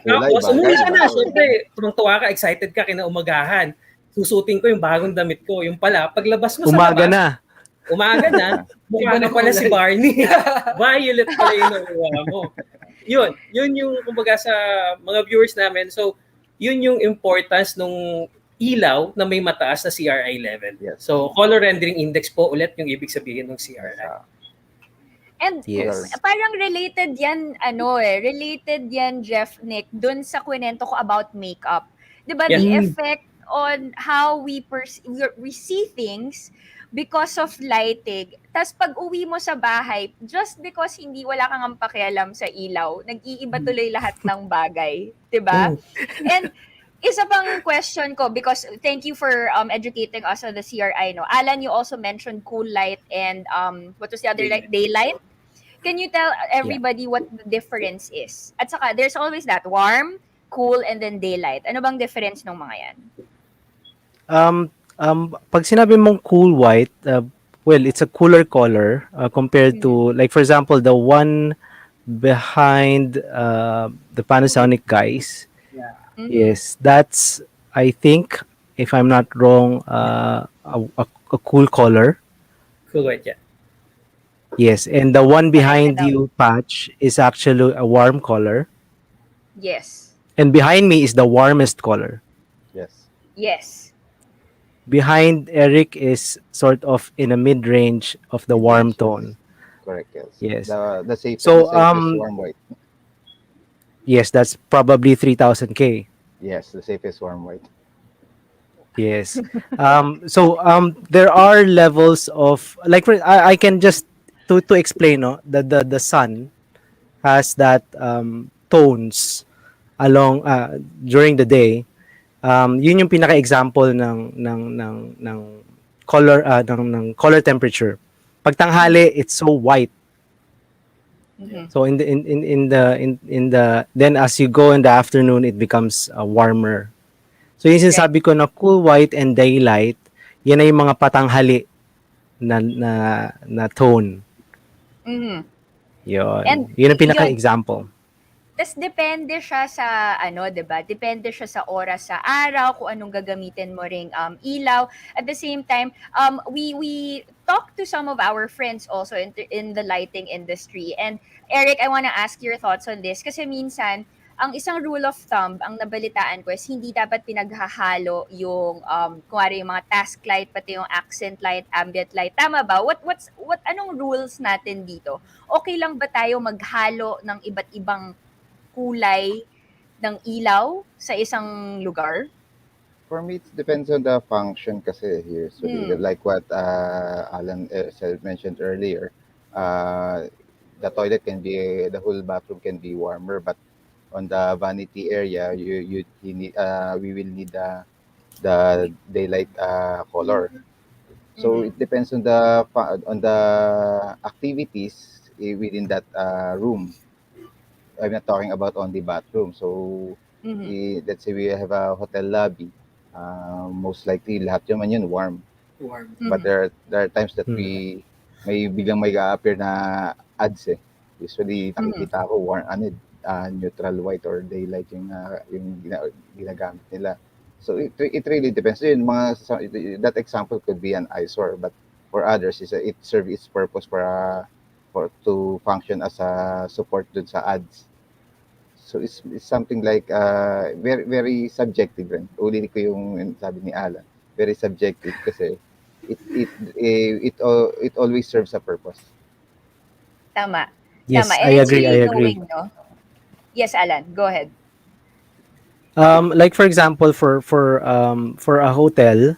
Tapos, umuwi ka na, syempre, tuwang-tuwa ka, excited ka, kinaumagahan. Susutin ko yung bagong damit ko. Yung pala, paglabas mo Umaga sa labas, na. umaga na, mukha na pala si Barney. Violet pala yung nakuha mo. Yun yung, kumbaga, sa mga viewers namin. So, yun yung importance nung ilaw na may mataas na CRI level. Yes. So, color rendering index po ulit yung ibig sabihin ng CRI. And Yes. parang related yan, Jeff, Nick, dun sa kwento ko about makeup. 'Di ba, Yes. the effect on how we see things because of lighting. Tas pag uwi mo sa bahay, just because wala kang ang pakialam sa ilaw, nag-iiba tuloy lahat ng bagay, 'di ba? Mm. And isa pang question ko, because thank you for educating us on the CRI, no. Alan, you also mentioned cool light and what was the other light? Daylight. Can you tell Yeah. everybody what the difference is? At saka there's always that warm, cool, and then daylight. Ano bang difference ng mga yan? Pag sinabi mong cool white, well, it's a cooler color compared to, like, for example, the one behind the Panasonic guys. Mhm. Yes, that's, I think, if I'm not wrong, a cool color. Cool white, yeah. Yes, and the one behind Correct. you, Patch, is actually a warm color. Yes. And behind me is the warmest color. Yes. Yes. Behind Eric is sort of in a mid-range of the warm Yes. tone. Correct. Yes. Yes. The safest, So, the safest warm white. yes, that's probably 3000K. Yes, the safest warm white. Yes. There are levels of, like, I can just to explain, no, the sun has that tones along during the day. Yun yung pinaka-example ng color ng color temperature. Pag tanghali, it's so white. Mhm. So in the then as you go in the afternoon, it becomes warmer. So yung sinasabi ko na cool white and daylight, yan ay yung mga patanghali na tone. Mhm. Yun. And Yun ang yun, pinaka-example. tas depende siya sa ano, 'di ba? Depende siya sa oras sa araw, kung anong gagamitin mo ring ilaw. At the same time, we talk to some of our friends also in the lighting industry. And Eric, I wanna ask your thoughts on this kasi minsan ang isang rule of thumb, ang nabalitaan ko is hindi dapat pinaghahalo yung kunwari yung mga task light pati yung accent light, ambient light. Tama ba? What anong rules natin dito? Okay lang ba tayo maghalo ng iba't ibang kulay ng ilaw sa isang lugar? For me, it depends on the function kasi here. So, like what Alan mentioned earlier, the toilet can be, the whole bathroom can be warmer, but on the vanity area, you need, we will need the daylight color. So it depends on the activities within that room. I'm not talking about only bathroom. So let's say we have a hotel lobby. Most likely lahat yun warm. Warm. But there are times that we may biglang may appear na ads eh. Usually nakikita ko warm neutral white or daylight yung ginagamit nila. So it really depends. Yun, that example could be an eyesore, but for others it serves its purpose for to function as a support dun sa ads. So it's something like very very subjective rin. Ulitin ko yung sabi ni Alan. Very subjective kasi it always serves a purpose. Tama. Yes, Tama. And I it's agree. really I agree. knowing, no? Yes, Alan, go ahead. Like for example, for a hotel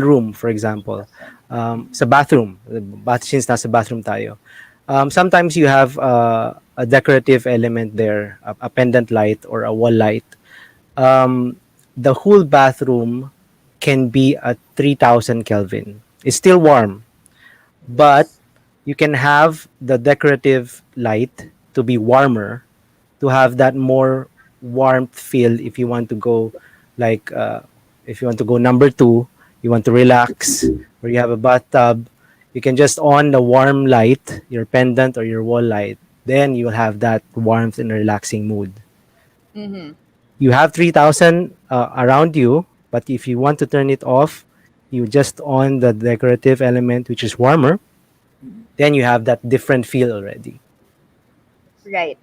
room, for example, sa bathroom, since nasa bathroom tayo, sometimes you have a decorative element there, a pendant light or a wall light. The whole bathroom can be at 3000 Kelvin. It's still warm, but you can have the decorative light to be warmer, to have that more warmth feel if you want to go like if you want to go number 2, you want to relax, or you have a bathtub, you can just on the warm light, your pendant or your wall light, then you will have that warmth and relaxing mood. You have 3000 around you, but if you want to turn it off, you just on the decorative element which is warmer, then you have that different feel already. Right.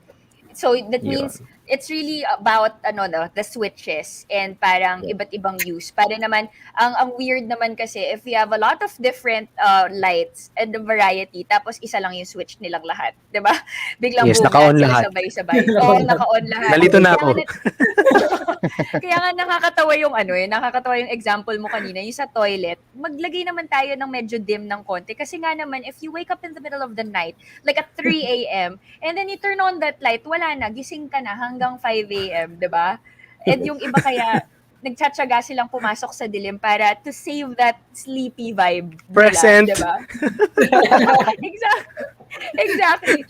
So that means Yun. it's really about the switches and parang iba't ibang use. Para naman ang weird naman kasi if you have a lot of different lights and the variety tapos isa lang yung switch nilang lahat, 'di ba? Biglang Yes, boom, naka-on lahat sila lahat. sabay-sabay. Oo, naka-on lahat. Nalito na ako. Kaya nga nakakatawa yung nakakatawa yung example mo kanina, yung sa toilet. Maglagay naman tayo ng medyo dim ng konti. Kasi nga naman, if you wake up in the middle of the night, like at 3 a.m., and then you turn on that light, wala na, gising ka na hanggang 5 a.m., di ba? And yung iba kaya, nagtsatsaga silang pumasok sa dilim para to save that sleepy vibe Present. nila, di ba? Exactly. Exactly.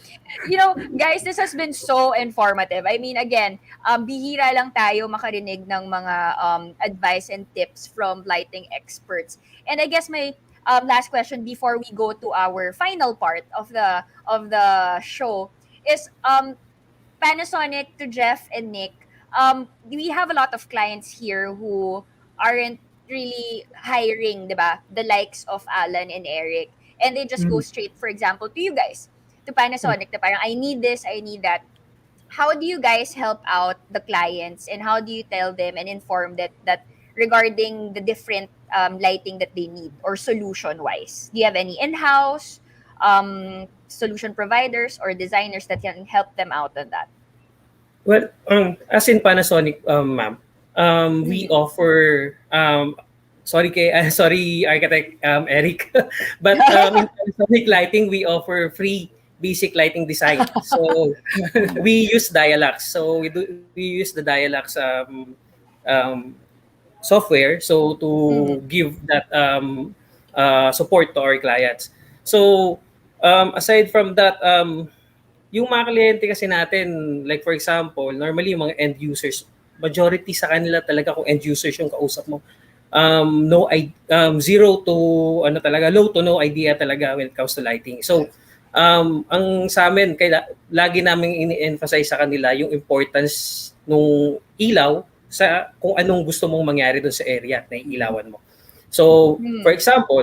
Guys, this has been so informative. I mean, again, bihira lang tayo makarinig ng mga advice and tips from lighting experts. And I guess my last question before we go to our final part of the show is Panasonic, to Jeff and Nick. We have a lot of clients here who aren't really hiring, di ba, the likes of Allan and Eric. And they just go straight, for example, to you guys, to Panasonic, na parang, I need this, I need that. How do you guys help out the clients, and how do you tell them and inform that regarding the different lighting that they need, or solution-wise? Do you have any in-house solution providers or designers that can help them out on that? Well, as in Panasonic, ma'am, we offer, sorry, Architect Eric, but in Panasonic Lighting, we offer free basic lighting design. So we use Dialux. So we use the Dialux software so to give that support to our clients. So aside from that, yung mga kliyente kasi natin, like for example, normally yung mga end users, majority sa kanila talaga kung end users yung kausap mo, zero to low to no idea talaga when it comes to lighting. So ang sa amin, lagi naming ini-emphasize sa kanila yung importance nung ilaw sa kung anong gusto mong mangyari doon sa area na ilawan mo. So, for example,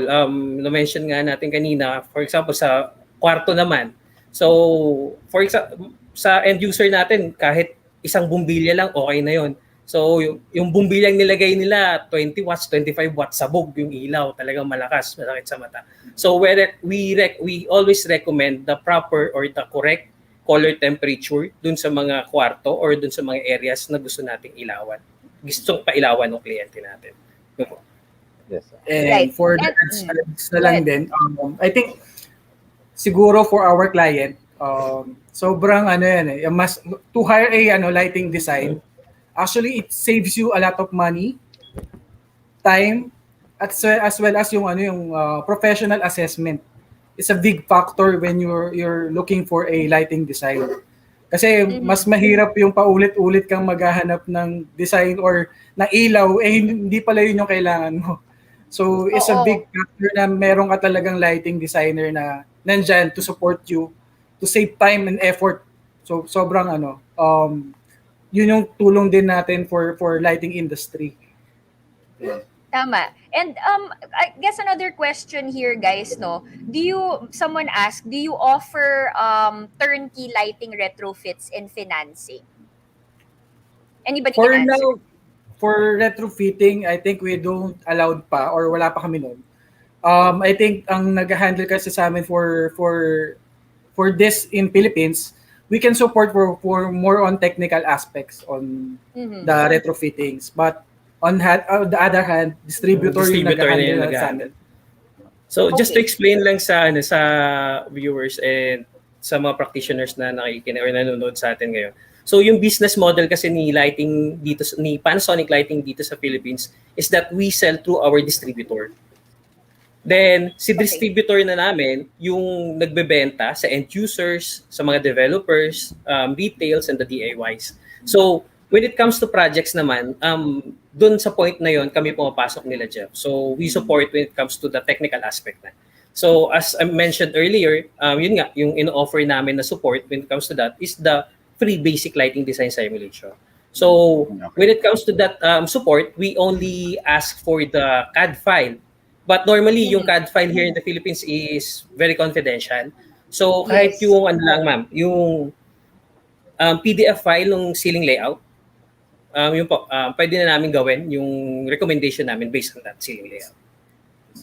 na-mention nga natin kanina, for example, sa kwarto naman. So, for example, sa end user natin, kahit isang bumbilya lang, okay na yon. So, yung bumbilyang nilagay nila, 20 watts, 25 watts, sabog yung ilaw, talagang malakas, masakit sa mata. So, we always recommend the proper or the correct color temperature dun sa mga kwarto or dun sa mga areas na gusto nating ilawan. Gusto pailawan ng kliyente natin. Yes. And Right. for the ads na lang din, I think siguro for our client, sobrang mas to hire a lighting design, actually it saves you a lot of money, time, as well as yung professional assessment. It's a big factor when you're looking for a lighting design. Kasi mas mahirap yung paulit-ulit kang maghahanap ng design or ng ilaw, hindi pala yun yung kailangan mo. So, it's a big factor na meron ka talagang lighting designer na nandyan to support you, to save time and effort. So, sobrang yun yung tulong din natin for lighting industry. Tama. And I guess another question here, guys, no? Someone asked, do you offer turnkey lighting retrofits and financing? Anybody For can answer? now, for retrofitting, I think we don't allowed pa or wala pa kami nun. I think ang nag-handle kasi sa amin for this in Philippines, we can support for more on technical aspects on the retrofittings. But on the other hand, distributor yung nag-handle sa amin. So just to explain lang sa viewers and sa mga practitioners na nakikinig or nanonood sa atin ngayon. So yung business model kasi ni Panasonic Lighting dito sa Philippines is that we sell through our distributor. Then si distributor na namin yung nagbebenta sa end users, sa mga developers, retails and the DIYs. So when it comes to projects naman, dun sa point na yon kami pumapasok nila, Jeff. So we support when it comes to the technical aspect na. So as I mentioned earlier, yun nga, yung in-offer namin na support when it comes to that is the free basic lighting design simulation. So when it comes to that support, we only ask for the CAD file. But normally, yung CAD file here in the Philippines is very confidential. So kahit yung ma'am, yung PDF file ng ceiling layout, yun po, pwede na namin gawin yung recommendation namin based on that ceiling layout.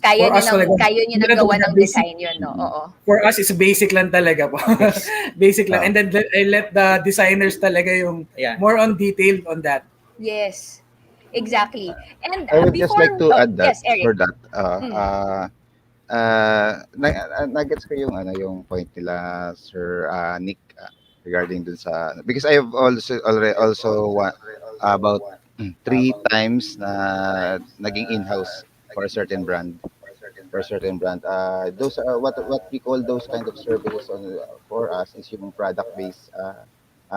Kaya For us nyo talaga, nang gawa ng design yun, no? Oo. For us, it's basic lang talaga po. Basic lang. And then I let the designers talaga yung more on detail on that. Yes, exactly. And I would just before, like to oh, add that yes, Eric. for that. Mm, Nagets ko yung yung point nila Sir Nick, regarding dun sa, because I have also already also about 3 times na naging in-house for a certain brand, those are what we call those kind of services for us is yung product based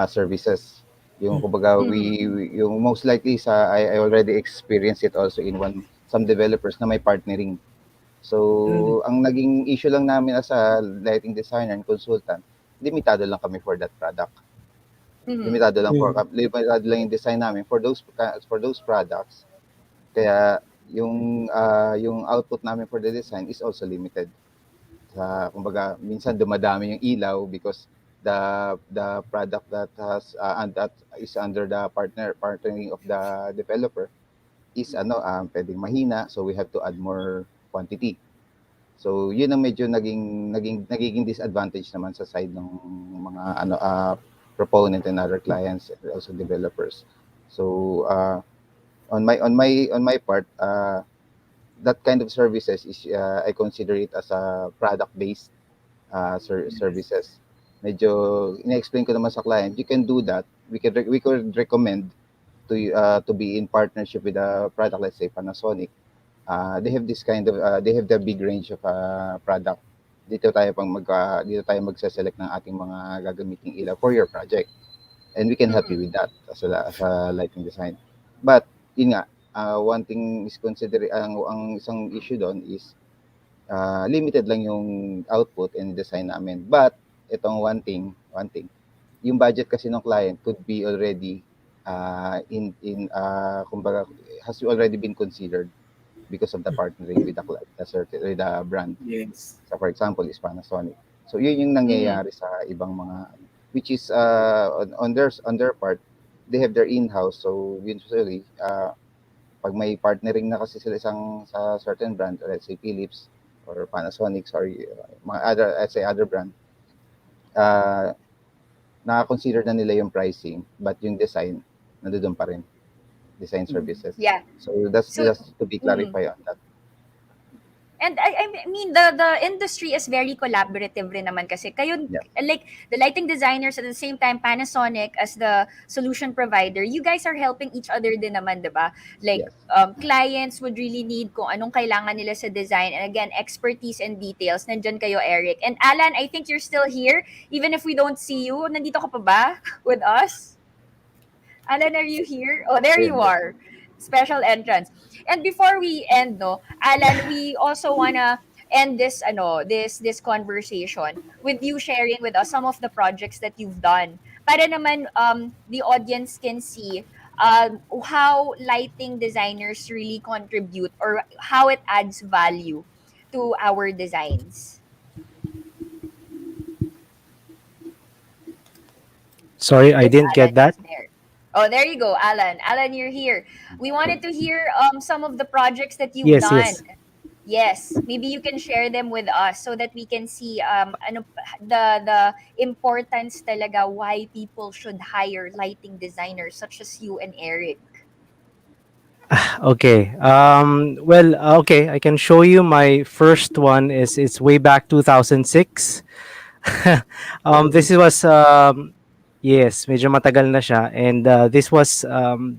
services. Yung kumbaga mm, yung most likely I already experienced it also in some developers na may partnering. Mm. So ang naging issue lang namin as a lighting designer and consultant, limitado lang kami for that product. mm, Limitado lang yung design namin for those products. Kaya yung output namin for the design is also limited. Sa kumbaga minsan dumadami yung ilaw because the product that has and that is under the partnering of the developer is pwedeng mahina, so we have to add more quantity. So yun ang medyo nagiging disadvantage naman sa side ng mga proponent and other clients and also developers. So on my part, that kind of services is I consider it as a product based services. Medyo ina-explain ko naman sa client, you can do that. We could recommend to be in partnership with a product, let's say Panasonic. They have this kind of they have the big range of product. Dito tayo magse-select ng ating mga gagamiting ilaw for your project, and we can help you mm, with that as a lighting design. But yun nga, one thing is consider ang isang issue doon is limited lang yung output and design namin. But itong one thing, yung budget kasi ng client could be already kumbaga has already been considered because of the partnering with with the brand. Yes. So for example, is Panasonic. So yun yung mm, nangyayari sa ibang mga, which is on their part, they have their in-house. So usually, pag may partnering na kasi sila sa certain brand, let's say Philips or Panasonic or mga other, let's say other brand, uh, na-consider na nila yung pricing, but yung design, nandoon pa rin, design services. yeah. So that's So, just to be mm. clarified on that. And I mean the industry is very collaborative rin naman kasi kayo, Yeah. like the lighting designers at the same time Panasonic as the solution provider, you guys are helping each other din naman, 'di ba? Like Yes. clients would really need kung anong kailangan nila sa design, and again expertise and details. Nandiyan kayo, Eric. And Alan, I think you're still here even if we don't see you. Nandito ka pa ba with us? Alan, are you here? Oh, there you Yes. are. Special entrance. And before we end, no, Alan, we also wanna end this conversation with you sharing with us some of the projects that you've done. Para naman the audience can see how lighting designers really contribute or how it adds value to our designs. Sorry, I If didn't Alan get that. is there. Oh, there you go, Alan. Alan, you're here. We wanted to hear some of the projects that you've Yes, done. yes. Yes, maybe you can share them with us so that we can see the importance talaga why people should hire lighting designers such as you and Eric. Okay. Well, okay. I can show you my first one. It's way back 2006. This was yes, medyo matagal na siya, and this was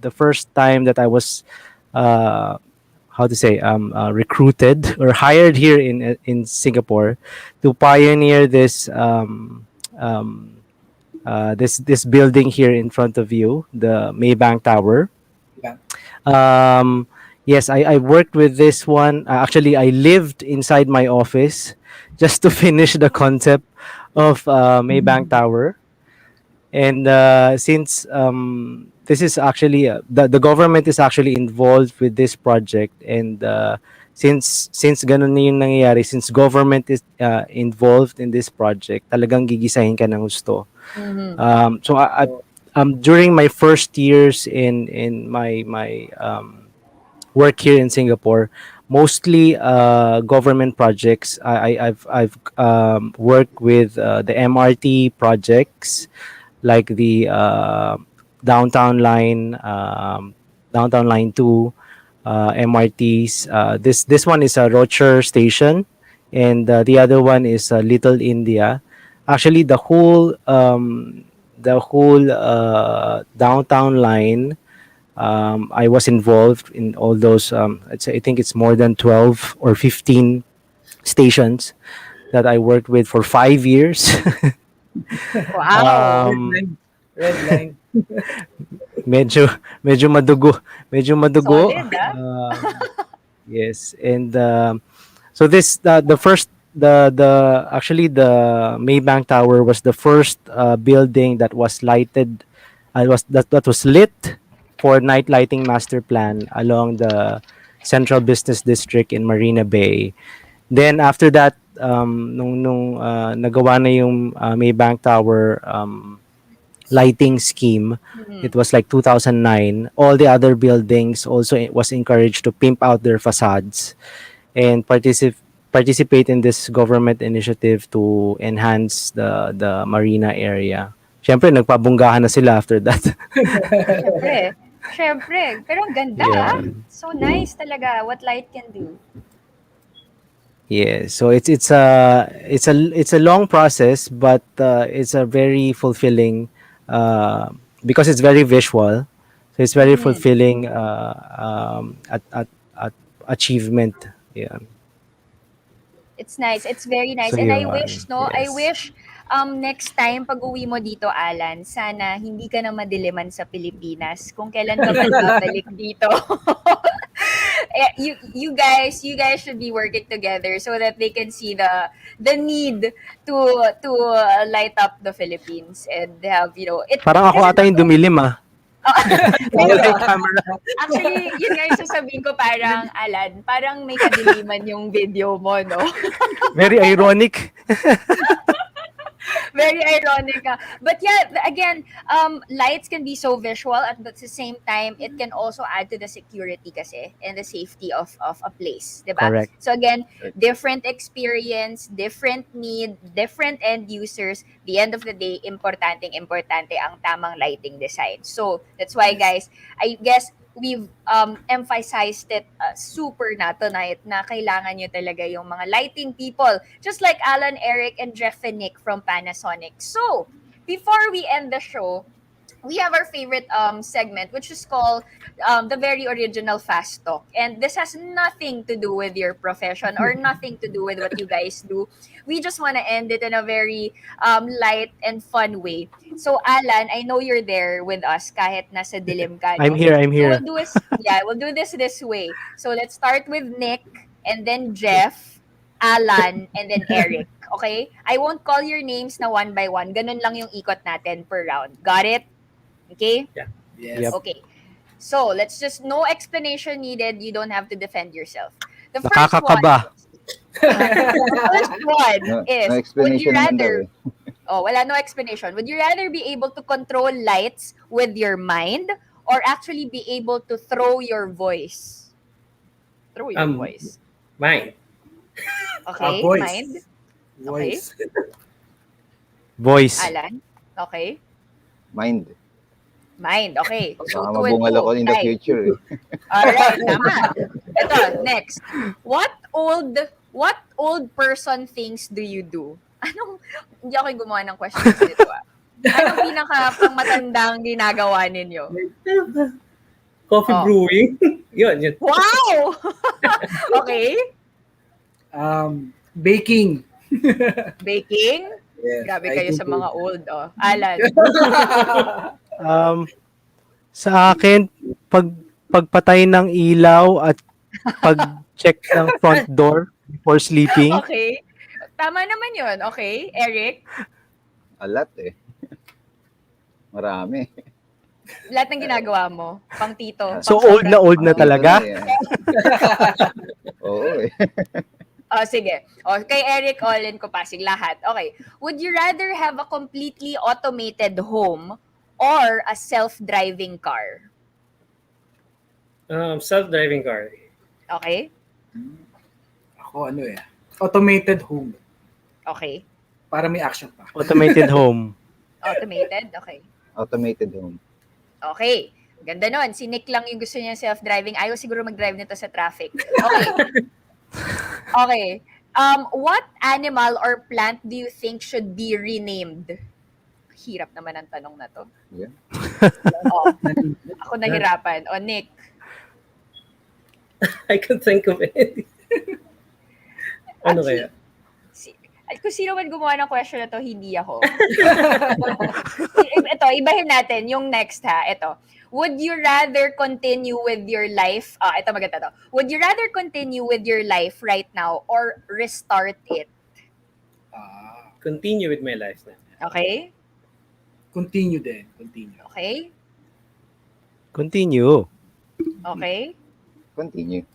the first time that I was uh, how to say recruited or hired here in Singapore to pioneer this building here in front of you, the Maybank Tower. Yeah. Um, yes, I worked with this one. Actually, I lived inside my office just to finish the concept of Maybank Tower. And since this is actually the government is actually involved with this project, and since ganun na yung nangyayari, since government is involved in this project, talagang gigisahin ka ng gusto. Mm-hmm. So during my first years in my work here in Singapore, mostly government projects. I've worked with the MRT projects, like the downtown line, downtown line 2, MRTs. This one is a Rocher station, and the other one is Little India. Actually, the whole downtown line. I was involved in all those. I think it's more than 12 or 15 stations that I worked with for 5 years. Wow. Red line. Red line. medyo medyo madugo. Solid, ah. Yes, and so this the first the actually the Maybank Tower was the first building that was lighted. That was lit for night lighting master plan along the Central Business District in Marina Bay. Then after that, nung nagawa na yung Maybank Tower lighting scheme, it was like 2009. All the other buildings also was encouraged to pimp out their facades and participate in this government initiative to enhance the marina area. Siyempre, nagpabunggahan na sila after that. Syempre. Syempre. Pero ang ganda, Yeah. ah. So nice talaga what light can do. Yeah, so it's a long process, but it's a very fulfilling because it's very visual. So it's very fulfilling at achievement. Yeah. It's nice. It's very nice. So And I yun, wish, no? I yes. wish next time pag uwi mo dito, Alan, sana hindi ka na madiliman sa Pilipinas. Kung kailan ka man babalik dito. You guys should be working together so that they can see the need to light up the Philippines and have, it. Parang ako ata yung dumilim ah. Bawal yung camera. Actually, yun nga yung sasabihin ko, parang, Alan, parang may kadiliman yung video mo, no? Very ironic. Very ironic. But yeah, again, lights can be so visual, at the same time, it can also add to the security kasi and the safety of a place, diba? Correct. So again, different experience, different need, different end users. The end of the day, importante ang tamang lighting design. So that's why, guys, I guess we've emphasized it super na tonight na kailangan nyo talaga yung mga lighting people. Just like Alan, Eric, and Jeff and Nick from Panasonic. So, before we end the show, we have our favorite segment, which is called the very original Fast Talk. And this has nothing to do with your profession or nothing to do with what you guys do. We just want to end it in a very light and fun way. So, Alan, I know you're there with us kahit nasa dilim ka. No? I'm here. So we'll do this way. So, let's start with Nick, and then Jeff, Alan, and then Eric. Okay? I won't call your names na one by one. Ganun lang yung ikot natin per round. Got it? Okay? Yes. Yep. Okay. So, let's just, no explanation needed. You don't have to defend yourself. The first Nakakakaba. one No, is, no would you explanation naman daw rather, eh. wala no explanation. Would you rather be able to control lights with your mind or actually be able to throw your voice? Throw your voice. Mine. Okay, Voice. mind. Voice. Voice. Alan? Okay. Mind. Mind, okay. So, Baka 2 and mabungal 2. ako in the Right. future eh. Alright, tama. Ito, next. What old person things do you do? Hindi ako yung gumawa ng questions dito ah. Anong pinaka matandang ginagawa ninyo? Coffee brewing. Yun. Wow! Okay. Baking. Baking? Yes, Grabe I kayo do sa both. mga old, oh. Alan. Sa akin, pagpatay ng ilaw at pag-check ng front door before sleeping. Okay. Tama naman yun. Okay. Eric? A lot eh. Marami. Lahat ng ginagawa mo. Pang tito. So pang old na talaga. Oo eh. Oh, sige. Oh, kay Eric, all-in ko pasig lahat. Okay. Would you rather have a completely automated home or a self-driving car? Self-driving car. Okay? Ako automated home. Okay. Para may action pa. Automated home. Automated? Okay. Automated home. Okay. Ganda nun. Si Nick lang yung gusto niya self-driving. Ayaw siguro mag-drive nito sa traffic. Okay. Okay. What animal or plant do you think should be renamed? Hirap naman ang tanong na to. Yeah. Oh, ako nahirapan. O, Nick. I can think of it. Ano kaya? Kung sino man gumawa ng question na to, hindi ako. Ito, ibahin natin. Yung next ha. Ito. Would you rather continue with your life? Ito maganda to. Would you rather continue with your life right now or restart it? Continue with my life. Okay? Continue din. Continue. Okay? Continue. Okay? Continue.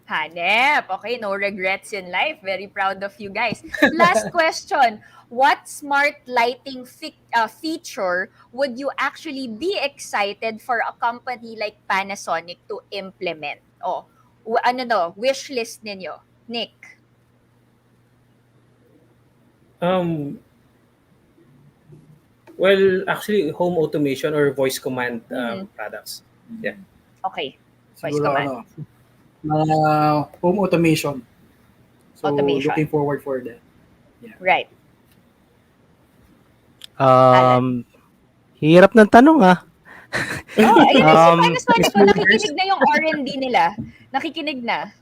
Hanep. Okay, no regrets in life. Very proud of you guys. Last question. What smart lighting feature would you actually be excited for a company like Panasonic to implement? Oh, ano no? Wish list ninyo. Nick. Well, actually, home automation or voice command products. Yeah. Okay. Voice Siguro, command. home automation. So, Automation. looking forward for that. Right. Hirap ng tanong Oh, ayun Um, si Panasonic. So, nakikinig na yung R&D nila. Nakikinig na.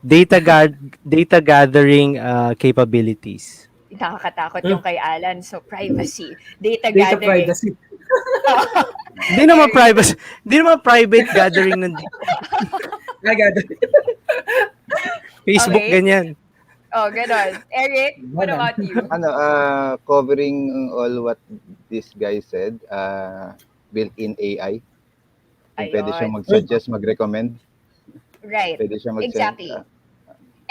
data gathering capabilities. Nakakatakot yung kay Allan. So, privacy. Data Data gathering. privacy. Hindi naman privacy, hindi naman private gathering ng I got it. Facebook Okay. ganyan. Oh, ganon. Eric, what about you? Covering all what this guy said, built-in AI. Yung pwede Ayun. siyang mag-suggest, mag-recommend. Right. Pwede siyang mag-send. Exactly.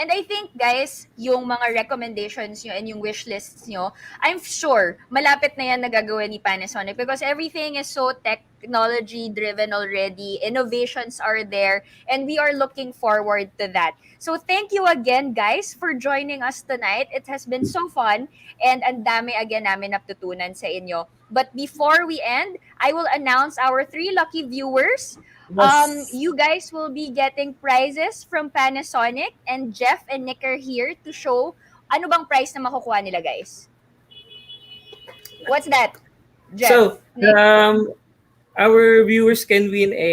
And I think, guys, yung mga recommendations nyo and yung wish lists nyo, I'm sure malapit na yan nagagawa ni Panasonic because everything is so technology-driven already. Innovations are there, and we are looking forward to that. So thank you again, guys, for joining us tonight. It has been so fun, and ang dami again namin natutunan sa inyo. But before we end, I will announce our 3 lucky viewers. You guys will be getting prizes from Panasonic, and Jeff and Nick are here to show ano bang prize na makukuha nila, guys. What's that? Jeff? So, Nick? our viewers can win a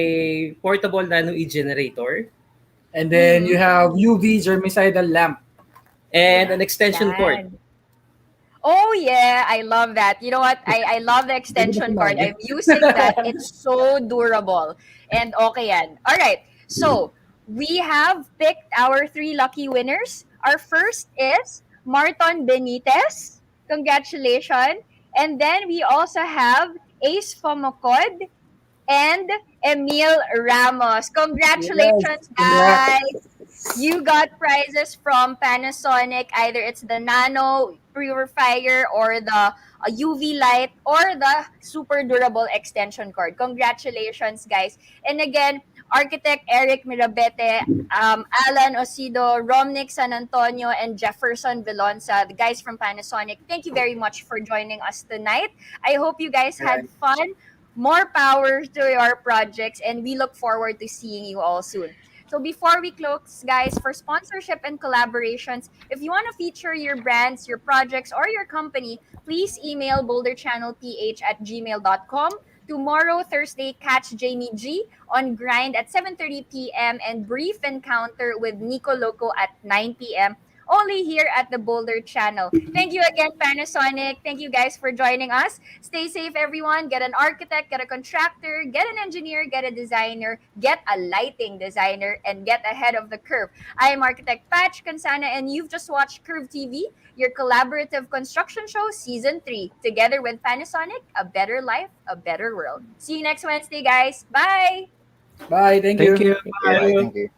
portable nano e-generator And then you have UV germicidal lamp. and an extension Yan. cord. Oh yeah, I love that. You know what? I love the extension cord. I'm using that. It's so durable. And okay yan. All right. So, we have picked our 3 lucky winners. Our first is Marton Benitez. Congratulations. And then we also have Ace Fomocod and Emil Ramos. Congratulations, Yes. guys. You got prizes from Panasonic. Either it's the Nano Purifier or the UV light or the super durable extension cord. Congratulations, guys. And again, Architect Erick Mirabete, Allan Osido, Romnick San Antonio, and Jefferson Velonza, the guys from Panasonic, thank you very much for joining us tonight. I hope you guys had fun. More power to your projects, and we look forward to seeing you all soon. So before we close, guys, for sponsorship and collaborations, if you want to feature your brands, your projects, or your company, please email boulderchannelph@gmail.com. Tomorrow, Thursday, catch Jamie G on Grind at 7:30 p.m. and Brief Encounter with Nico Loco at 9 p.m. only here at the Boulder Channel. Thank you again, Panasonic. Thank you guys for joining us. Stay safe, everyone. Get an architect, get a contractor, get an engineer, get a designer, get a lighting designer, and get ahead of the curve. I am Architect Patch Kansana, and you've just watched Curve TV, your collaborative construction show, Season 3, together with Panasonic, a better life, a better world. See you next Wednesday, guys. Bye! Bye. Thank you. Thank you. Thank you.